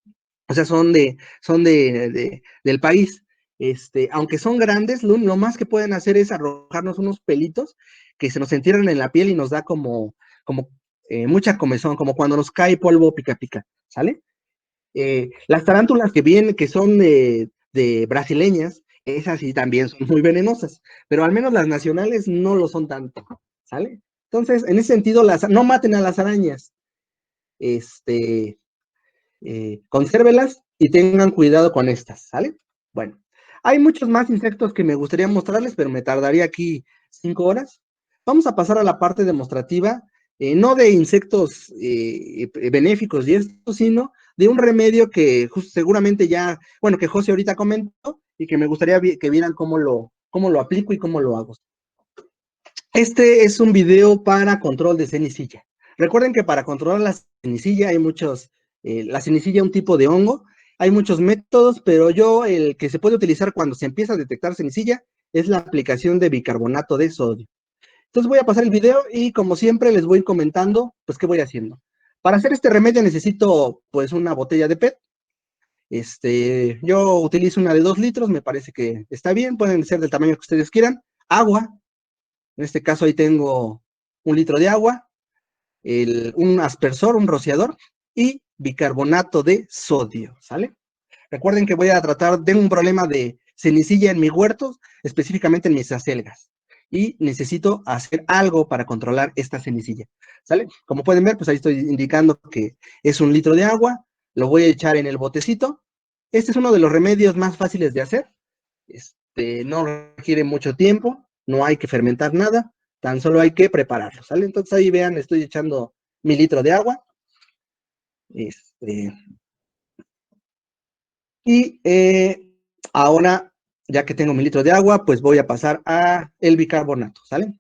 S3: o sea, son del país. Aunque son grandes, lo más que pueden hacer es arrojarnos unos pelitos que se nos entierran en la piel y nos da como mucha comezón, como cuando nos cae polvo pica pica, ¿sale? Las tarántulas que son de brasileñas, esas sí también son muy venenosas, pero al menos las nacionales no lo son tanto, ¿sale? Entonces, en ese sentido, no maten a las arañas, consérvelas y tengan cuidado con estas, ¿sale? Bueno, hay muchos más insectos que me gustaría mostrarles, pero me tardaría aquí 5 horas. Vamos a pasar a la parte demostrativa, no de insectos benéficos y esto, sino de un remedio que seguramente que José ahorita comentó y que me gustaría que vieran cómo lo aplico y cómo lo hago. Este es un video para control de cenicilla. Recuerden que para controlar la cenicilla hay la cenicilla es un tipo de hongo, hay muchos métodos, pero el que se puede utilizar cuando se empieza a detectar cenicilla es la aplicación de bicarbonato de sodio. Entonces voy a pasar el video y como siempre les voy a ir comentando, pues, qué voy haciendo. Para hacer este remedio necesito, pues, una botella de PET. Yo utilizo una de 2 litros, me parece que está bien, pueden ser del tamaño que ustedes quieran. Agua, en este caso ahí tengo 1 litro de agua, un aspersor, un rociador y bicarbonato de sodio, ¿sale? Recuerden que voy a tratar de un problema de cenicilla en mi huerto, específicamente en mis acelgas. Y necesito hacer algo para controlar esta cenicilla, ¿sale? Como pueden ver, pues ahí estoy indicando que es 1 litro de agua, lo voy a echar en el botecito. Este es uno de los remedios más fáciles de hacer. No requiere mucho tiempo, no hay que fermentar nada, tan solo hay que prepararlo, ¿sale? Entonces ahí vean, estoy echando 1 litro de agua. Y ahora, ya que tengo mi litro de agua, pues voy a pasar a el bicarbonato, ¿sale?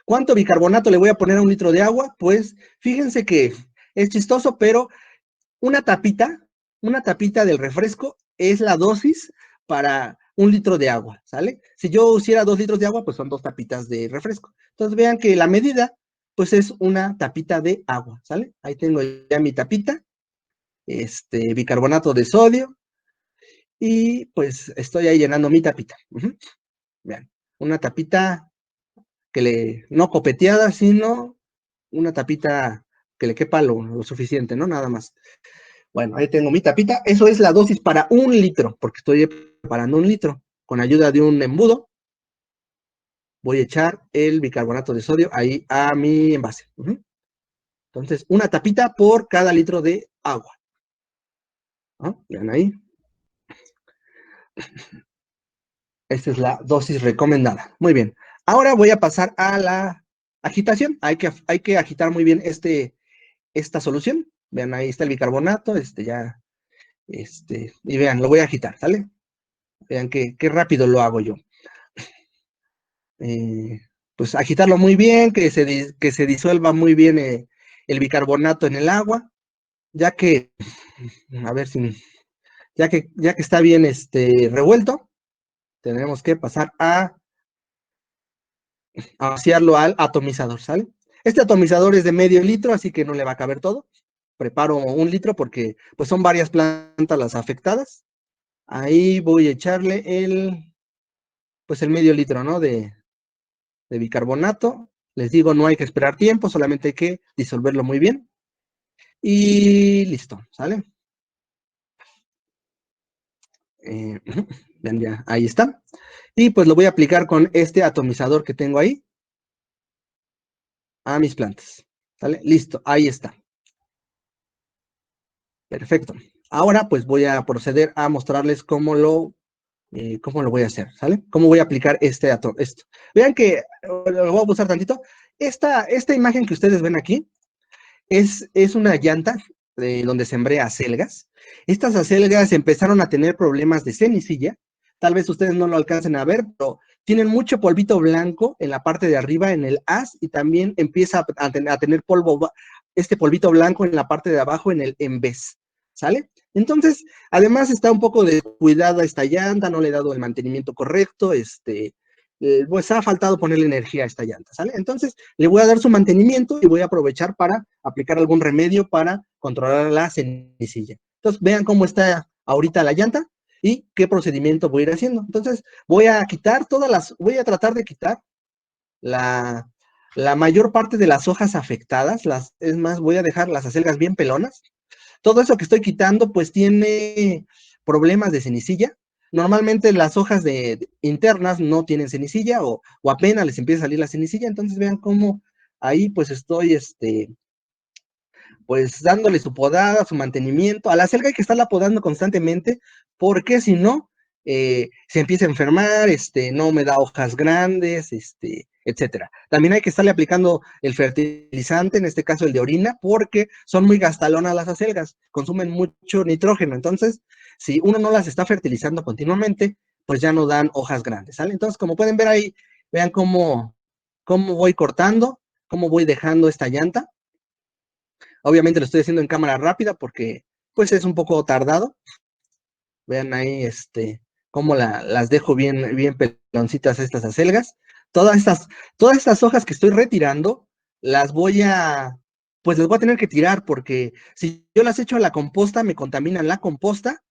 S3: ¿Cuánto bicarbonato le voy a poner a un litro de agua? Pues fíjense que es chistoso, pero una tapita del refresco es la dosis para un litro de agua, ¿sale? Si yo hiciera 2 litros de agua, pues son 2 tapitas de refresco. Entonces vean que la medida, pues es una tapita de agua, ¿sale? Ahí tengo ya mi tapita, bicarbonato de sodio, y pues estoy ahí llenando mi tapita. Vean, una tapita no copeteada, sino una tapita que le quepa lo suficiente, ¿no? Nada más. Bueno, ahí tengo mi tapita. Eso es la dosis para 1 litro, porque estoy preparando 1 litro. Con ayuda de un embudo, voy a echar el bicarbonato de sodio ahí a mi envase. Entonces, una tapita por cada litro de agua. ¿No? Vean ahí. Esta es la dosis recomendada. Muy bien. Ahora voy a pasar a la agitación. Hay que agitar muy bien esta solución. Vean, ahí está el bicarbonato, y vean, lo voy a agitar, ¿sale? Vean qué rápido lo hago yo. Pues agitarlo muy bien, que se disuelva muy bien el bicarbonato en el agua, ya que, a ver si, ya que está bien revuelto, tenemos que pasar a vaciarlo al atomizador, ¿sale? Este atomizador es de medio litro, así que no le va a caber todo. Preparo 1 litro porque pues son varias plantas las afectadas. Ahí voy a echarle pues el medio litro, ¿no? De bicarbonato. Les digo, no hay que esperar tiempo, solamente hay que disolverlo muy bien. Y listo, ¿sale? Vean ya, ahí está. Y pues lo voy a aplicar con este atomizador que tengo ahí a mis plantas, ¿sale? Listo, ahí está. Perfecto. Ahora pues voy a proceder a mostrarles cómo lo voy a hacer, ¿sale? Cómo voy a aplicar esto. Vean que, lo voy a usar tantito. Esta imagen que ustedes ven aquí es una llanta donde sembré acelgas. Estas acelgas empezaron a tener problemas de cenicilla. Tal vez ustedes no lo alcancen a ver, pero tienen mucho polvito blanco en la parte de arriba, en el haz, y también empieza a tener este polvito blanco en la parte de abajo, en el embés, ¿sale? Entonces, además está un poco descuidada esta llanta, no le he dado el mantenimiento correcto, pues ha faltado ponerle energía a esta llanta, ¿sale? Entonces, le voy a dar su mantenimiento y voy a aprovechar para aplicar algún remedio para controlar la cenicilla. Entonces, vean cómo está ahorita la llanta y qué procedimiento voy a ir haciendo. Entonces, voy a tratar de quitar la mayor parte de las hojas afectadas, es más, voy a dejar las acelgas bien pelonas. Todo eso que estoy quitando, pues tiene problemas de cenicilla. Normalmente las hojas internas no tienen cenicilla o apenas les empieza a salir la cenicilla. Entonces vean cómo ahí pues estoy, pues dándole su podada, su mantenimiento. A la selga hay que estarla podando constantemente, porque si no, se empieza a enfermar, no me da hojas grandes, etcétera. También hay que estarle aplicando el fertilizante, en este caso el de orina, porque son muy gastalonas las acelgas, consumen mucho nitrógeno. Entonces, si uno no las está fertilizando continuamente, pues ya no dan hojas grandes, ¿sale? Entonces, como pueden ver ahí, vean cómo voy cortando, cómo voy dejando esta llanta. Obviamente lo estoy haciendo en cámara rápida porque pues es un poco tardado. Vean ahí cómo las dejo bien, bien peloncitas estas acelgas. Todas estas hojas que estoy retirando, pues las voy a tener que tirar porque si yo las echo a la composta, me contaminan la composta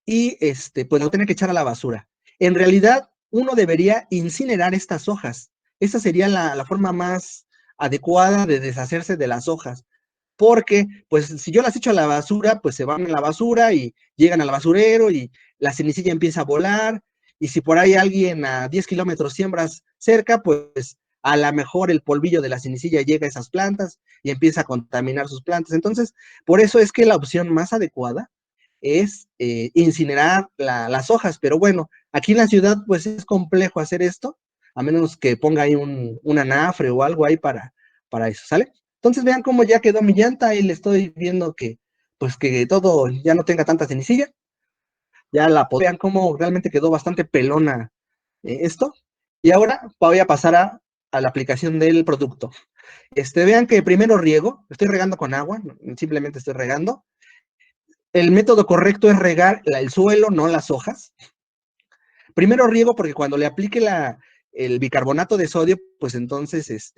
S3: y pues lo voy a tener que echar a la basura. En realidad, uno debería incinerar estas hojas. Esa sería la forma más adecuada de deshacerse de las hojas. Porque, pues, si yo las echo a la basura, pues se van a la basura y llegan al basurero y la cenicilla empieza a volar. Y si por ahí alguien a 10 kilómetros siembras cerca, pues a lo mejor el polvillo de la cenicilla llega a esas plantas y empieza a contaminar sus plantas. Entonces, por eso es que la opción más adecuada es incinerar las hojas. Pero bueno, aquí en la ciudad, pues es complejo hacer esto, a menos que ponga ahí un anafre o algo ahí para eso, ¿sale? Entonces vean cómo ya quedó mi llanta y le estoy viendo que, pues que todo ya no tenga tanta cenicilla. Ya vean cómo realmente quedó bastante pelona esto. Y ahora voy a pasar a la aplicación del producto. Vean que primero riego, estoy regando con agua, simplemente estoy regando. El método correcto es regar el suelo, no las hojas. Primero riego porque cuando le aplique el bicarbonato de sodio, pues entonces,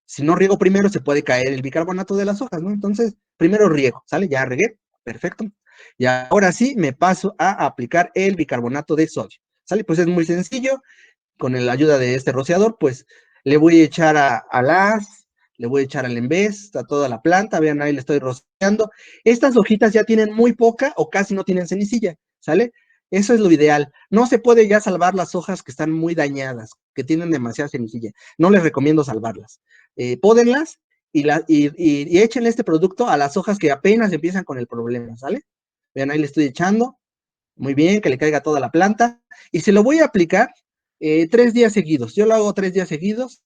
S3: si no riego primero, se puede caer el bicarbonato de las hojas, ¿no? Entonces, primero riego, ¿sale? Ya regué, perfecto. Y ahora sí me paso a aplicar el bicarbonato de sodio, ¿sale? Pues es muy sencillo, con la ayuda de este rociador, pues le voy a echar le voy a echar al envés, a toda la planta, vean ahí le estoy rociando. Estas hojitas ya tienen muy poca o casi no tienen cenicilla, ¿sale? Eso es lo ideal. No se puede ya salvar las hojas que están muy dañadas, que tienen demasiada cenicilla. No les recomiendo salvarlas. Pódenlas y échenle este producto a las hojas que apenas empiezan con el problema, ¿sale? Vean, ahí le estoy echando. Muy bien, que le caiga toda la planta. Y se lo voy a aplicar 3 días seguidos. Yo lo hago 3 días seguidos.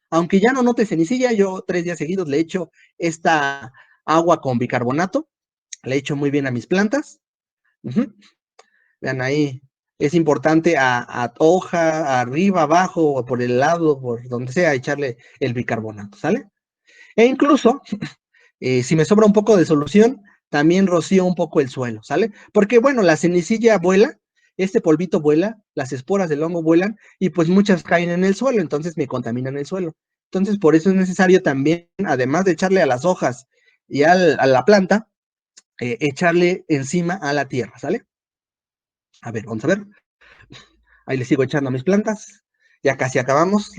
S3: Aunque ya no note cenicilla, yo 3 días seguidos le echo esta agua con bicarbonato. Le echo muy bien a mis plantas. Ujú. Vean ahí, es importante a hoja, arriba, abajo, o por el lado, por donde sea, echarle el bicarbonato, ¿sale? E incluso, si me sobra un poco de solución, también rocío un poco el suelo, ¿sale? Porque, bueno, la cenicilla vuela, este polvito vuela, las esporas del hongo vuelan, y pues muchas caen en el suelo, entonces me contaminan el suelo. Entonces, por eso es necesario también, además de echarle a las hojas y a la planta, echarle encima a la tierra, ¿sale? A ver, vamos a ver. Ahí le sigo echando a mis plantas. Ya casi acabamos.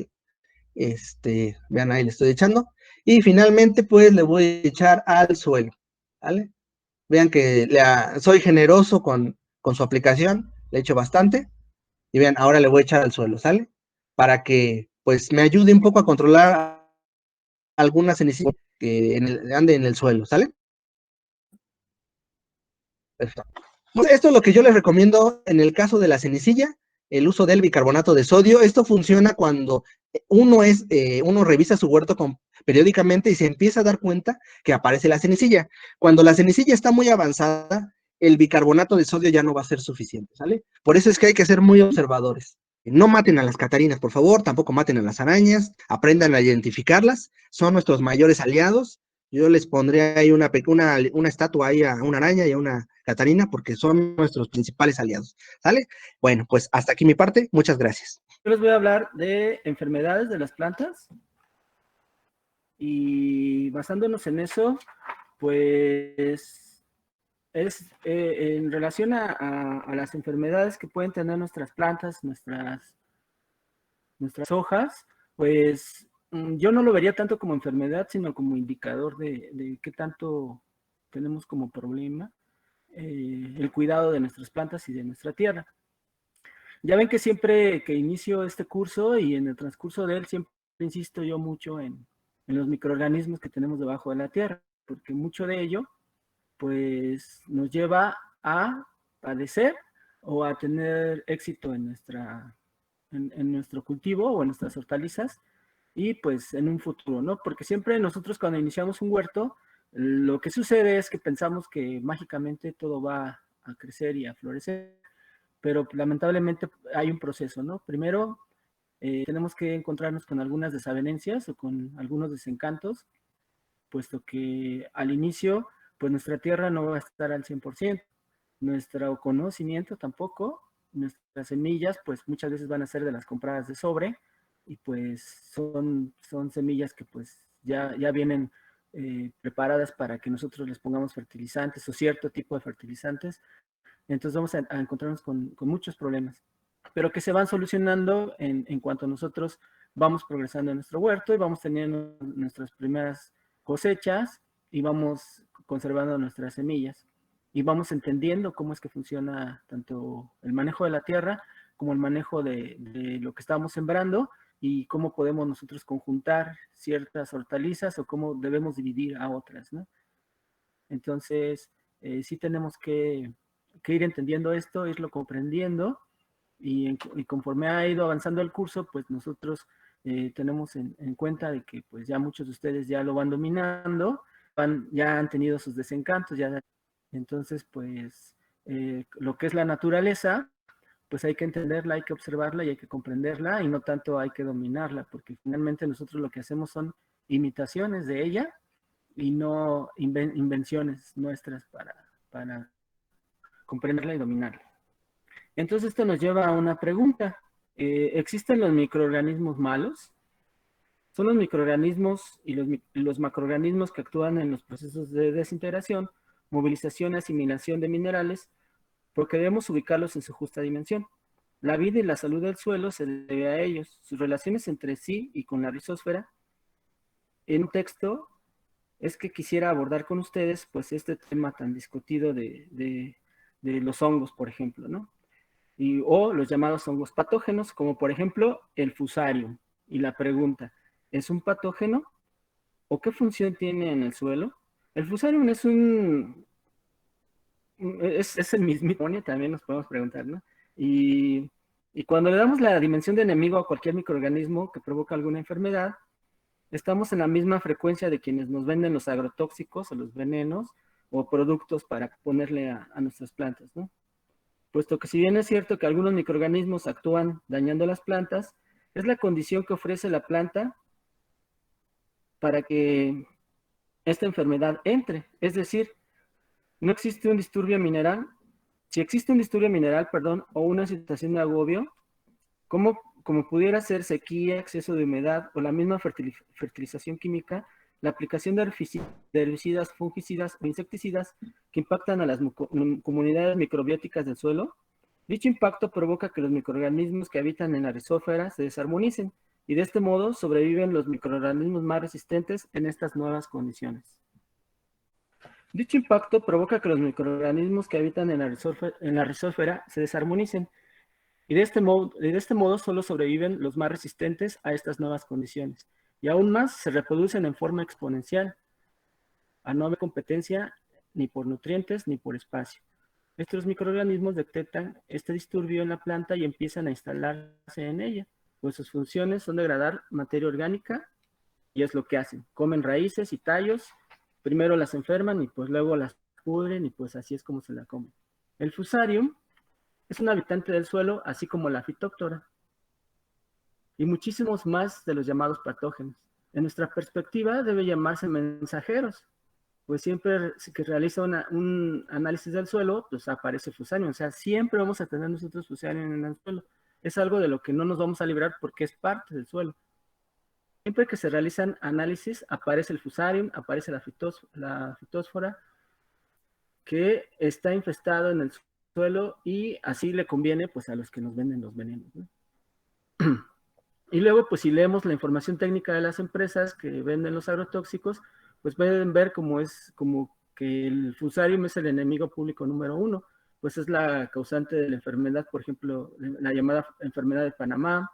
S3: Vean, ahí le estoy echando. Y finalmente, pues, le voy a echar al suelo. ¿Vale? Vean que soy generoso con su aplicación. Le echo bastante. Y vean, ahora le voy a echar al suelo, ¿sale? Para que, pues, me ayude un poco a controlar alguna cenicilla que ande en el suelo, ¿sale? Perfecto. Pues esto es lo que yo les recomiendo en el caso de la cenicilla, el uso del bicarbonato de sodio. Esto funciona cuando uno revisa su huerto periódicamente y se empieza a dar cuenta que aparece la cenicilla. Cuando la cenicilla está muy avanzada, el bicarbonato de sodio ya no va a ser suficiente, ¿sale? Por eso es que hay que ser muy observadores. No maten a las catarinas, por favor, tampoco maten a las arañas, aprendan a identificarlas, son nuestros mayores aliados. Yo les pondré ahí una estatua ahí a una araña y a una catarina porque son nuestros principales aliados, ¿sale? Bueno, pues hasta aquí mi parte, muchas gracias.
S4: Yo les voy a hablar de enfermedades de las plantas y basándonos en eso, pues es en relación a las enfermedades que pueden tener nuestras plantas, nuestras hojas, pues yo no lo vería tanto como enfermedad, sino como indicador de qué tanto tenemos como problema el cuidado de nuestras plantas y de nuestra tierra. Ya ven que siempre que inicio este curso y en el transcurso de él siempre insisto yo mucho en los microorganismos que tenemos debajo de la tierra, porque mucho de ello pues nos lleva a padecer o a tener éxito en nuestro cultivo o en nuestras hortalizas y pues en un futuro, ¿no? Porque siempre nosotros cuando iniciamos un huerto, lo que sucede es que pensamos que mágicamente todo va a crecer y a florecer, pero lamentablemente hay un proceso, ¿no? Primero tenemos que encontrarnos con algunas desavenencias o con algunos desencantos, puesto que al inicio, pues nuestra tierra no va a estar al 100%, nuestro conocimiento tampoco, nuestras semillas, pues muchas veces van a ser de las compradas de sobre, y pues son semillas que pues ya vienen preparadas para que nosotros les pongamos fertilizantes o cierto tipo de fertilizantes. Entonces vamos a encontrarnos con muchos problemas, pero que se van solucionando en cuanto nosotros vamos progresando en nuestro huerto y vamos teniendo nuestras primeras cosechas y vamos conservando nuestras semillas y vamos entendiendo cómo es que funciona tanto el manejo de la tierra como el manejo de lo que estamos sembrando y cómo podemos nosotros conjuntar ciertas hortalizas o cómo debemos dividir a otras, ¿no? Entonces, sí tenemos que ir entendiendo esto, irlo comprendiendo y conforme ha ido avanzando el curso, pues nosotros tenemos en cuenta de que pues ya muchos de ustedes ya lo van dominando, ya han tenido sus desencantos, entonces pues lo que es la naturaleza, pues hay que entenderla, hay que observarla y hay que comprenderla, y no tanto hay que dominarla, porque finalmente nosotros lo que hacemos son imitaciones de ella y no invenciones nuestras para comprenderla y dominarla. Entonces esto nos lleva a una pregunta. ¿Existen los microorganismos malos? Son los microorganismos y los macroorganismos que actúan en los procesos de desintegración, movilización y asimilación de minerales, porque debemos ubicarlos en su justa dimensión. La vida y la salud del suelo se debe a ellos, sus relaciones entre sí y con la rizósfera. En un texto es que quisiera abordar con ustedes pues este tema tan discutido de los hongos, por ejemplo, ¿no? O los llamados hongos patógenos, como por ejemplo el fusarium. Y la pregunta, ¿es un patógeno? ¿O qué función tiene en el suelo? El fusarium es es el mismo, también nos podemos preguntar, ¿no? Y cuando le damos la dimensión de enemigo a cualquier microorganismo que provoca alguna enfermedad, estamos en la misma frecuencia de quienes nos venden los agrotóxicos o los venenos o productos para ponerle a nuestras plantas, ¿no? Puesto que si bien es cierto que algunos microorganismos actúan dañando las plantas, es la condición que ofrece la planta para que esta enfermedad entre. Es decir, no existe un disturbio mineral. Si existe un disturbio mineral, perdón, o una situación de agobio, como pudiera ser sequía, exceso de humedad o la misma fertilización química, la aplicación de herbicidas, fungicidas o insecticidas que impactan a las comunidades microbióticas del suelo, dicho impacto provoca que los microorganismos que habitan en la rizósfera se desarmonicen y de este modo sobreviven los microorganismos más resistentes en estas nuevas condiciones. Dicho impacto provoca que los microorganismos que habitan en la rizósfera se desarmonicen y de este modo solo sobreviven los más resistentes a estas nuevas condiciones y aún más se reproducen en forma exponencial, a no haber competencia ni por nutrientes ni por espacio. Estos microorganismos detectan este disturbio en la planta y empiezan a instalarse en ella, pues sus funciones son degradar materia orgánica y es lo que hacen. Comen raíces y tallos, primero las enferman y pues luego las pudren y pues así es como se la comen. El fusarium es un habitante del suelo, así como la Phytophthora y muchísimos más de los llamados patógenos. En nuestra perspectiva debe llamarse mensajeros, pues siempre que realiza un análisis del suelo, pues aparece fusarium. O sea, siempre vamos a tener nosotros fusarium en el suelo. Es algo de lo que no nos vamos a librar porque es parte del suelo. Siempre que se realizan análisis, aparece el fusarium, aparece la Phytophthora, que está infestado en el suelo y así le conviene pues a los que nos venden los venenos, ¿no? Y luego, pues si leemos la información técnica de las empresas que venden los agrotóxicos, pues pueden ver cómo es como que el fusarium es el enemigo público número 1, pues es la causante de la enfermedad, por ejemplo, la llamada enfermedad de Panamá,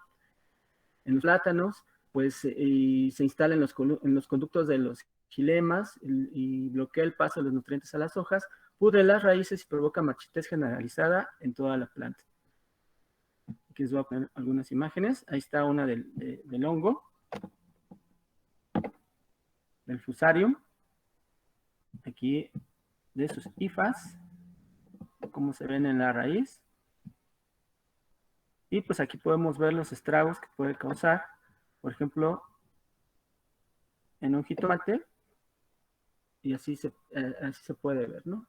S4: en los plátanos, pues y se instala en los conductos de los gilemas y bloquea el paso de los nutrientes a las hojas, pudre las raíces y provoca marchitez generalizada en toda la planta. Aquí les voy a poner algunas imágenes. Ahí está una del hongo, del fusarium. Aquí de sus hifas, cómo se ven en la raíz. Y pues aquí podemos ver los estragos que puede causar, por ejemplo, en un jitomate. Y así se puede ver, ¿no?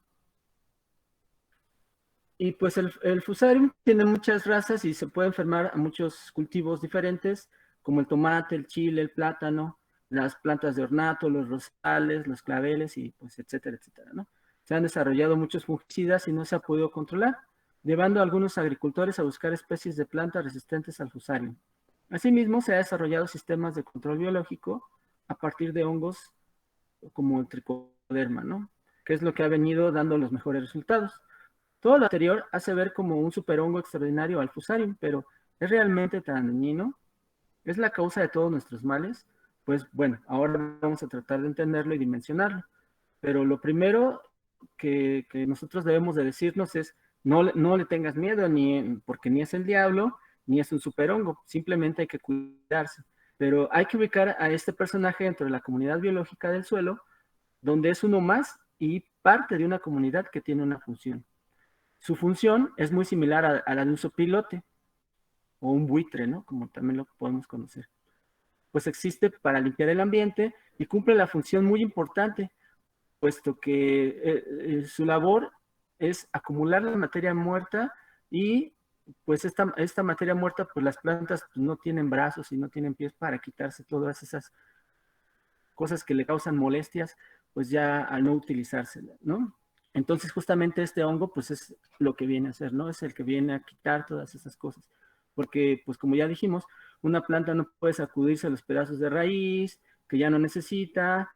S4: Y pues el fusarium tiene muchas razas y se puede enfermar a muchos cultivos diferentes, como el tomate, el chile, el plátano, las plantas de ornato, los rosales, los claveles y pues etcétera, etcétera, ¿no? Se han desarrollado muchos fungicidas y no se ha podido controlar, llevando a algunos agricultores a buscar especies de plantas resistentes al fusarium. Asimismo, se han desarrollado sistemas de control biológico a partir de hongos como el tricoderma, ¿no? Que es lo que ha venido dando los mejores resultados. Todo lo anterior hace ver como un superhongo extraordinario al fusarium, pero ¿es realmente tan dañino? ¿Es la causa de todos nuestros males? Pues bueno, ahora vamos a tratar de entenderlo y dimensionarlo. Pero lo primero que nosotros debemos de decirnos es, no le tengas miedo, porque ni es el diablo, ni es un superhongo, simplemente hay que cuidarse. Pero hay que ubicar a este personaje dentro de la comunidad biológica del suelo, donde es uno más y parte de una comunidad que tiene una función. su función es muy similar a la de un sopilote o un buitre, ¿no? Como también lo podemos conocer. Pues existe para limpiar el ambiente y cumple la función muy importante, puesto que su labor es acumular la materia muerta y pues esta materia muerta, pues las plantas pues, no tienen brazos y no tienen pies para quitarse todas esas cosas que le causan molestias, pues ya al no utilizarse, ¿no? Entonces justamente este hongo pues es lo que viene a hacer, ¿no? Es el que viene a quitar todas esas cosas. Porque pues como ya dijimos, una planta no puede sacudirse a los pedazos de raíz que ya no necesita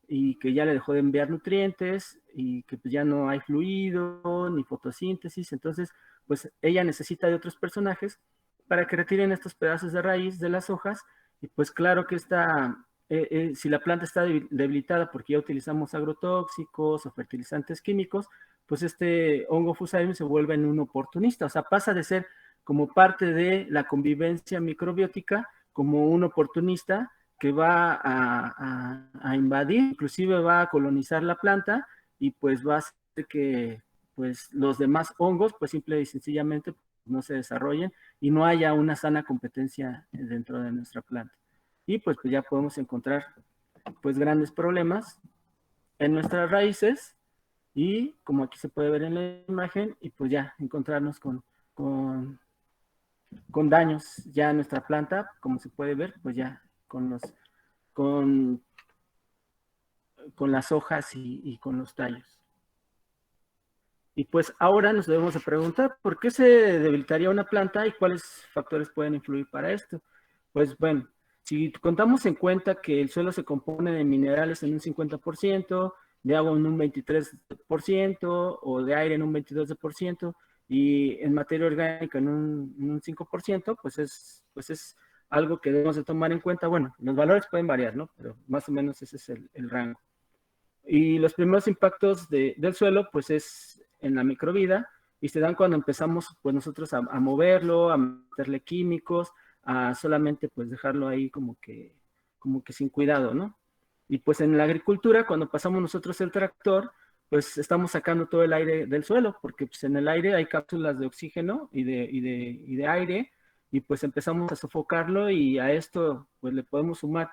S4: y que ya le dejó de enviar nutrientes y que pues ya no hay fluido ni fotosíntesis. Entonces pues ella necesita de otros personajes para que retiren estos pedazos de raíz de las hojas y pues claro que si la planta está debilitada porque ya utilizamos agrotóxicos o fertilizantes químicos, pues este hongo fusarium se vuelve en un oportunista, o sea, pasa de ser como parte de la convivencia microbiótica como un oportunista que va a invadir, inclusive va a colonizar la planta y pues va a hacer que pues los demás hongos pues simple y sencillamente no se desarrollen y no haya una sana competencia dentro de nuestra planta. Y pues ya podemos encontrar pues grandes problemas en nuestras raíces y como aquí se puede ver en la imagen y pues ya encontrarnos con daños ya en nuestra planta, como se puede ver, pues ya con, con las hojas y con los tallos. Y pues ahora nos debemos de preguntar, ¿por qué se debilitaría una planta y cuáles factores pueden influir para esto? Pues bueno, si contamos en cuenta que el suelo se compone de minerales en un 50%, de agua en un 23% o de aire en un 22% y en materia orgánica en un 5%, pues es algo que debemos de tomar en cuenta. Bueno, los valores pueden variar, ¿no? Pero más o menos ese es el rango. Y los primeros impactos del suelo, pues es en la microvida y se dan cuando empezamos, pues nosotros a moverlo, a meterle químicos, a solamente pues dejarlo ahí como que sin cuidado, ¿no? Y pues en la agricultura, cuando pasamos nosotros el tractor, pues estamos sacando todo el aire del suelo, porque pues en el aire hay cápsulas de oxígeno y de aire, y pues empezamos a sofocarlo y a esto pues le podemos sumar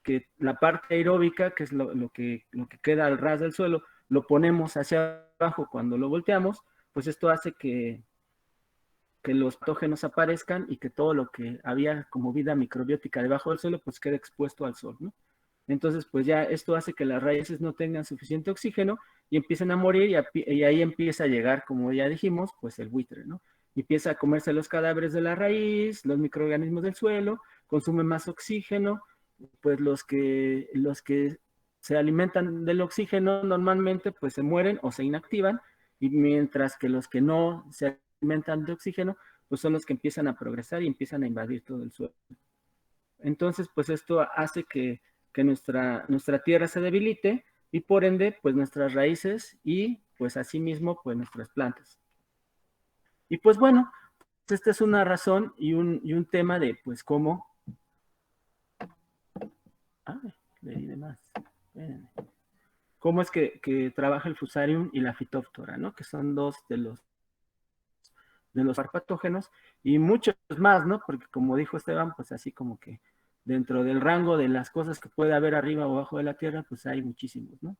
S4: que la parte aeróbica, que es lo que queda al ras del suelo, lo ponemos hacia abajo cuando lo volteamos, pues esto hace que los patógenos aparezcan y que todo lo que había como vida microbiótica debajo del suelo, pues quede expuesto al sol, ¿no? Entonces, pues ya esto hace que las raíces no tengan suficiente oxígeno y empiecen a morir y ahí empieza a llegar, como ya dijimos, pues el buitre, ¿no? Y empieza a comerse los cadáveres de la raíz, los microorganismos del suelo, consume más oxígeno, pues los que se alimentan del oxígeno normalmente pues se mueren o se inactivan y mientras que los que no se alimentan de oxígeno pues son los que empiezan a progresar y empiezan a invadir todo el suelo. Entonces pues esto hace que nuestra tierra se debilite y por ende pues nuestras raíces y pues asimismo pues nuestras plantas. Y pues bueno, esta es una razón y un tema de pues cómo le di de más. ¿Cómo es que trabaja el fusarium y la Phytophthora, ¿no? Que son dos de los patógenos y muchos más, ¿no? Porque como dijo Esteban, pues así como que dentro del rango de las cosas que puede haber arriba o abajo de la tierra, pues hay muchísimos, ¿no?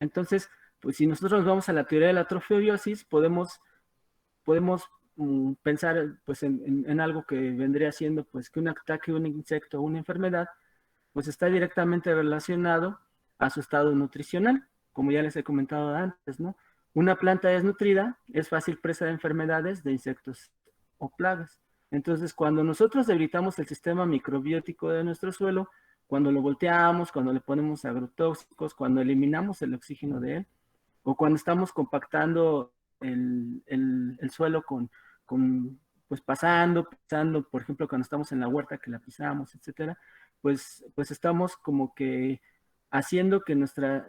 S4: Entonces, pues si nosotros nos vamos a la teoría de la trofeobiosis, podemos pensar pues en algo que vendría siendo pues que un ataque de un insecto o una enfermedad pues está directamente relacionado a su estado nutricional, como ya les he comentado antes, ¿no? Una planta desnutrida es fácil presa de enfermedades de insectos o plagas. Entonces, cuando nosotros debilitamos el sistema microbiótico de nuestro suelo, cuando lo volteamos, cuando le ponemos agrotóxicos, cuando eliminamos el oxígeno de él, o cuando estamos compactando el suelo pues pasando, por ejemplo, cuando estamos en la huerta que la pisamos, etcétera, pues estamos como que haciendo que nuestra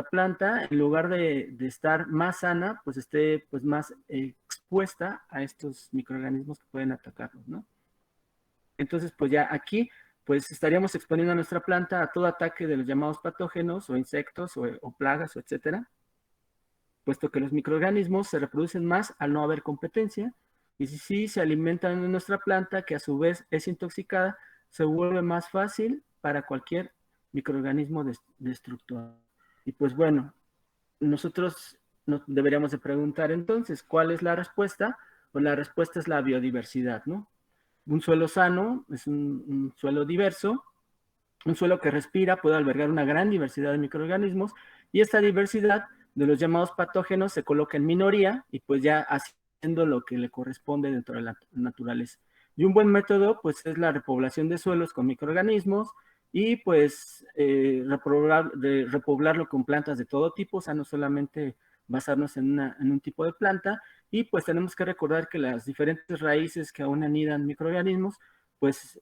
S4: planta, en lugar de estar más sana, pues esté pues más expuesta a estos microorganismos que pueden atacarnos, ¿no? Entonces, pues ya aquí, pues estaríamos exponiendo a nuestra planta a todo ataque de los llamados patógenos o insectos o plagas o etcétera. puesto que los microorganismos se reproducen más al no haber competencia, y si sí se alimentan en nuestra planta, que a su vez es intoxicada, se vuelve más fácil para cualquier microorganismo destructor. Y pues bueno, nosotros nos deberíamos de preguntar entonces, ¿cuál es la respuesta? Pues la respuesta es la biodiversidad, ¿no? Un suelo sano es un suelo diverso, un suelo que respira puede albergar una gran diversidad de microorganismos, y esta diversidad de los llamados patógenos se coloca en minoría y pues ya haciendo lo que le corresponde dentro de la naturaleza. Y un buen método pues es la repoblación de suelos con microorganismos, y pues repoblarlo con plantas de todo tipo, o sea, no solamente basarnos en un tipo de planta. Y pues tenemos que recordar que las diferentes raíces que aún anidan microorganismos, pues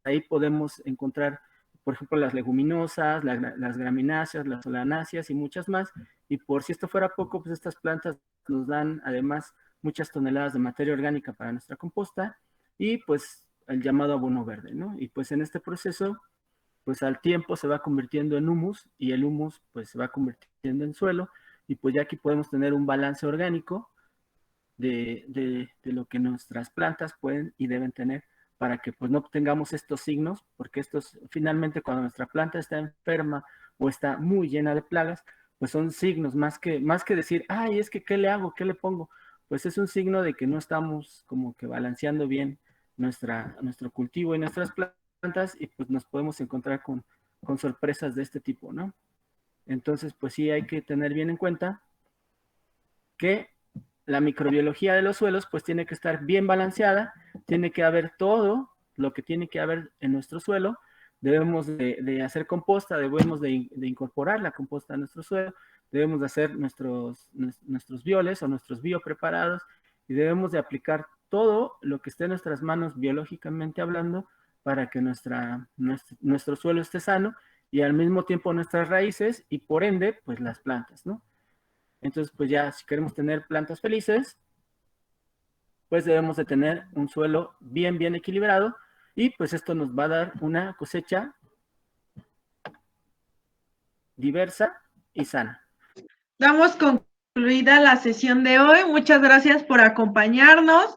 S4: ahí podemos encontrar, por ejemplo, las leguminosas, las gramináceas, las solanáceas y muchas más. Y por si esto fuera poco, pues estas plantas nos dan además muchas toneladas de materia orgánica para nuestra composta, y pues el llamado abono verde, ¿no? Y pues en este proceso, pues al tiempo se va convirtiendo en humus, y el humus pues se va convirtiendo en suelo, y pues ya aquí podemos tener un balance orgánico de lo que nuestras plantas pueden y deben tener, para que pues no tengamos estos signos, porque estos finalmente, cuando nuestra planta está enferma o está muy llena de plagas, pues son signos más que decir, ay, es que ¿qué le hago? ¿Qué le pongo? Pues es un signo de que no estamos como que balanceando bien nuestro cultivo y nuestras plantas, y pues nos podemos encontrar con sorpresas de este tipo, ¿no? Entonces, pues sí hay que tener bien en cuenta que la microbiología de los suelos pues tiene que estar bien balanceada, tiene que haber todo lo que tiene que haber en nuestro suelo, debemos de hacer composta, debemos de incorporar la composta a nuestro suelo, debemos de hacer nuestros bioles o nuestros biopreparados, y debemos de aplicar todo lo que esté en nuestras manos biológicamente hablando, para que nuestro suelo esté sano, y al mismo tiempo nuestras raíces, y por ende pues las plantas, ¿no? Entonces, pues ya, si queremos tener plantas felices, pues debemos de tener un suelo bien, bien equilibrado, y pues esto nos va a dar una cosecha diversa y sana.
S1: Damos concluida la sesión de hoy. Muchas gracias por acompañarnos.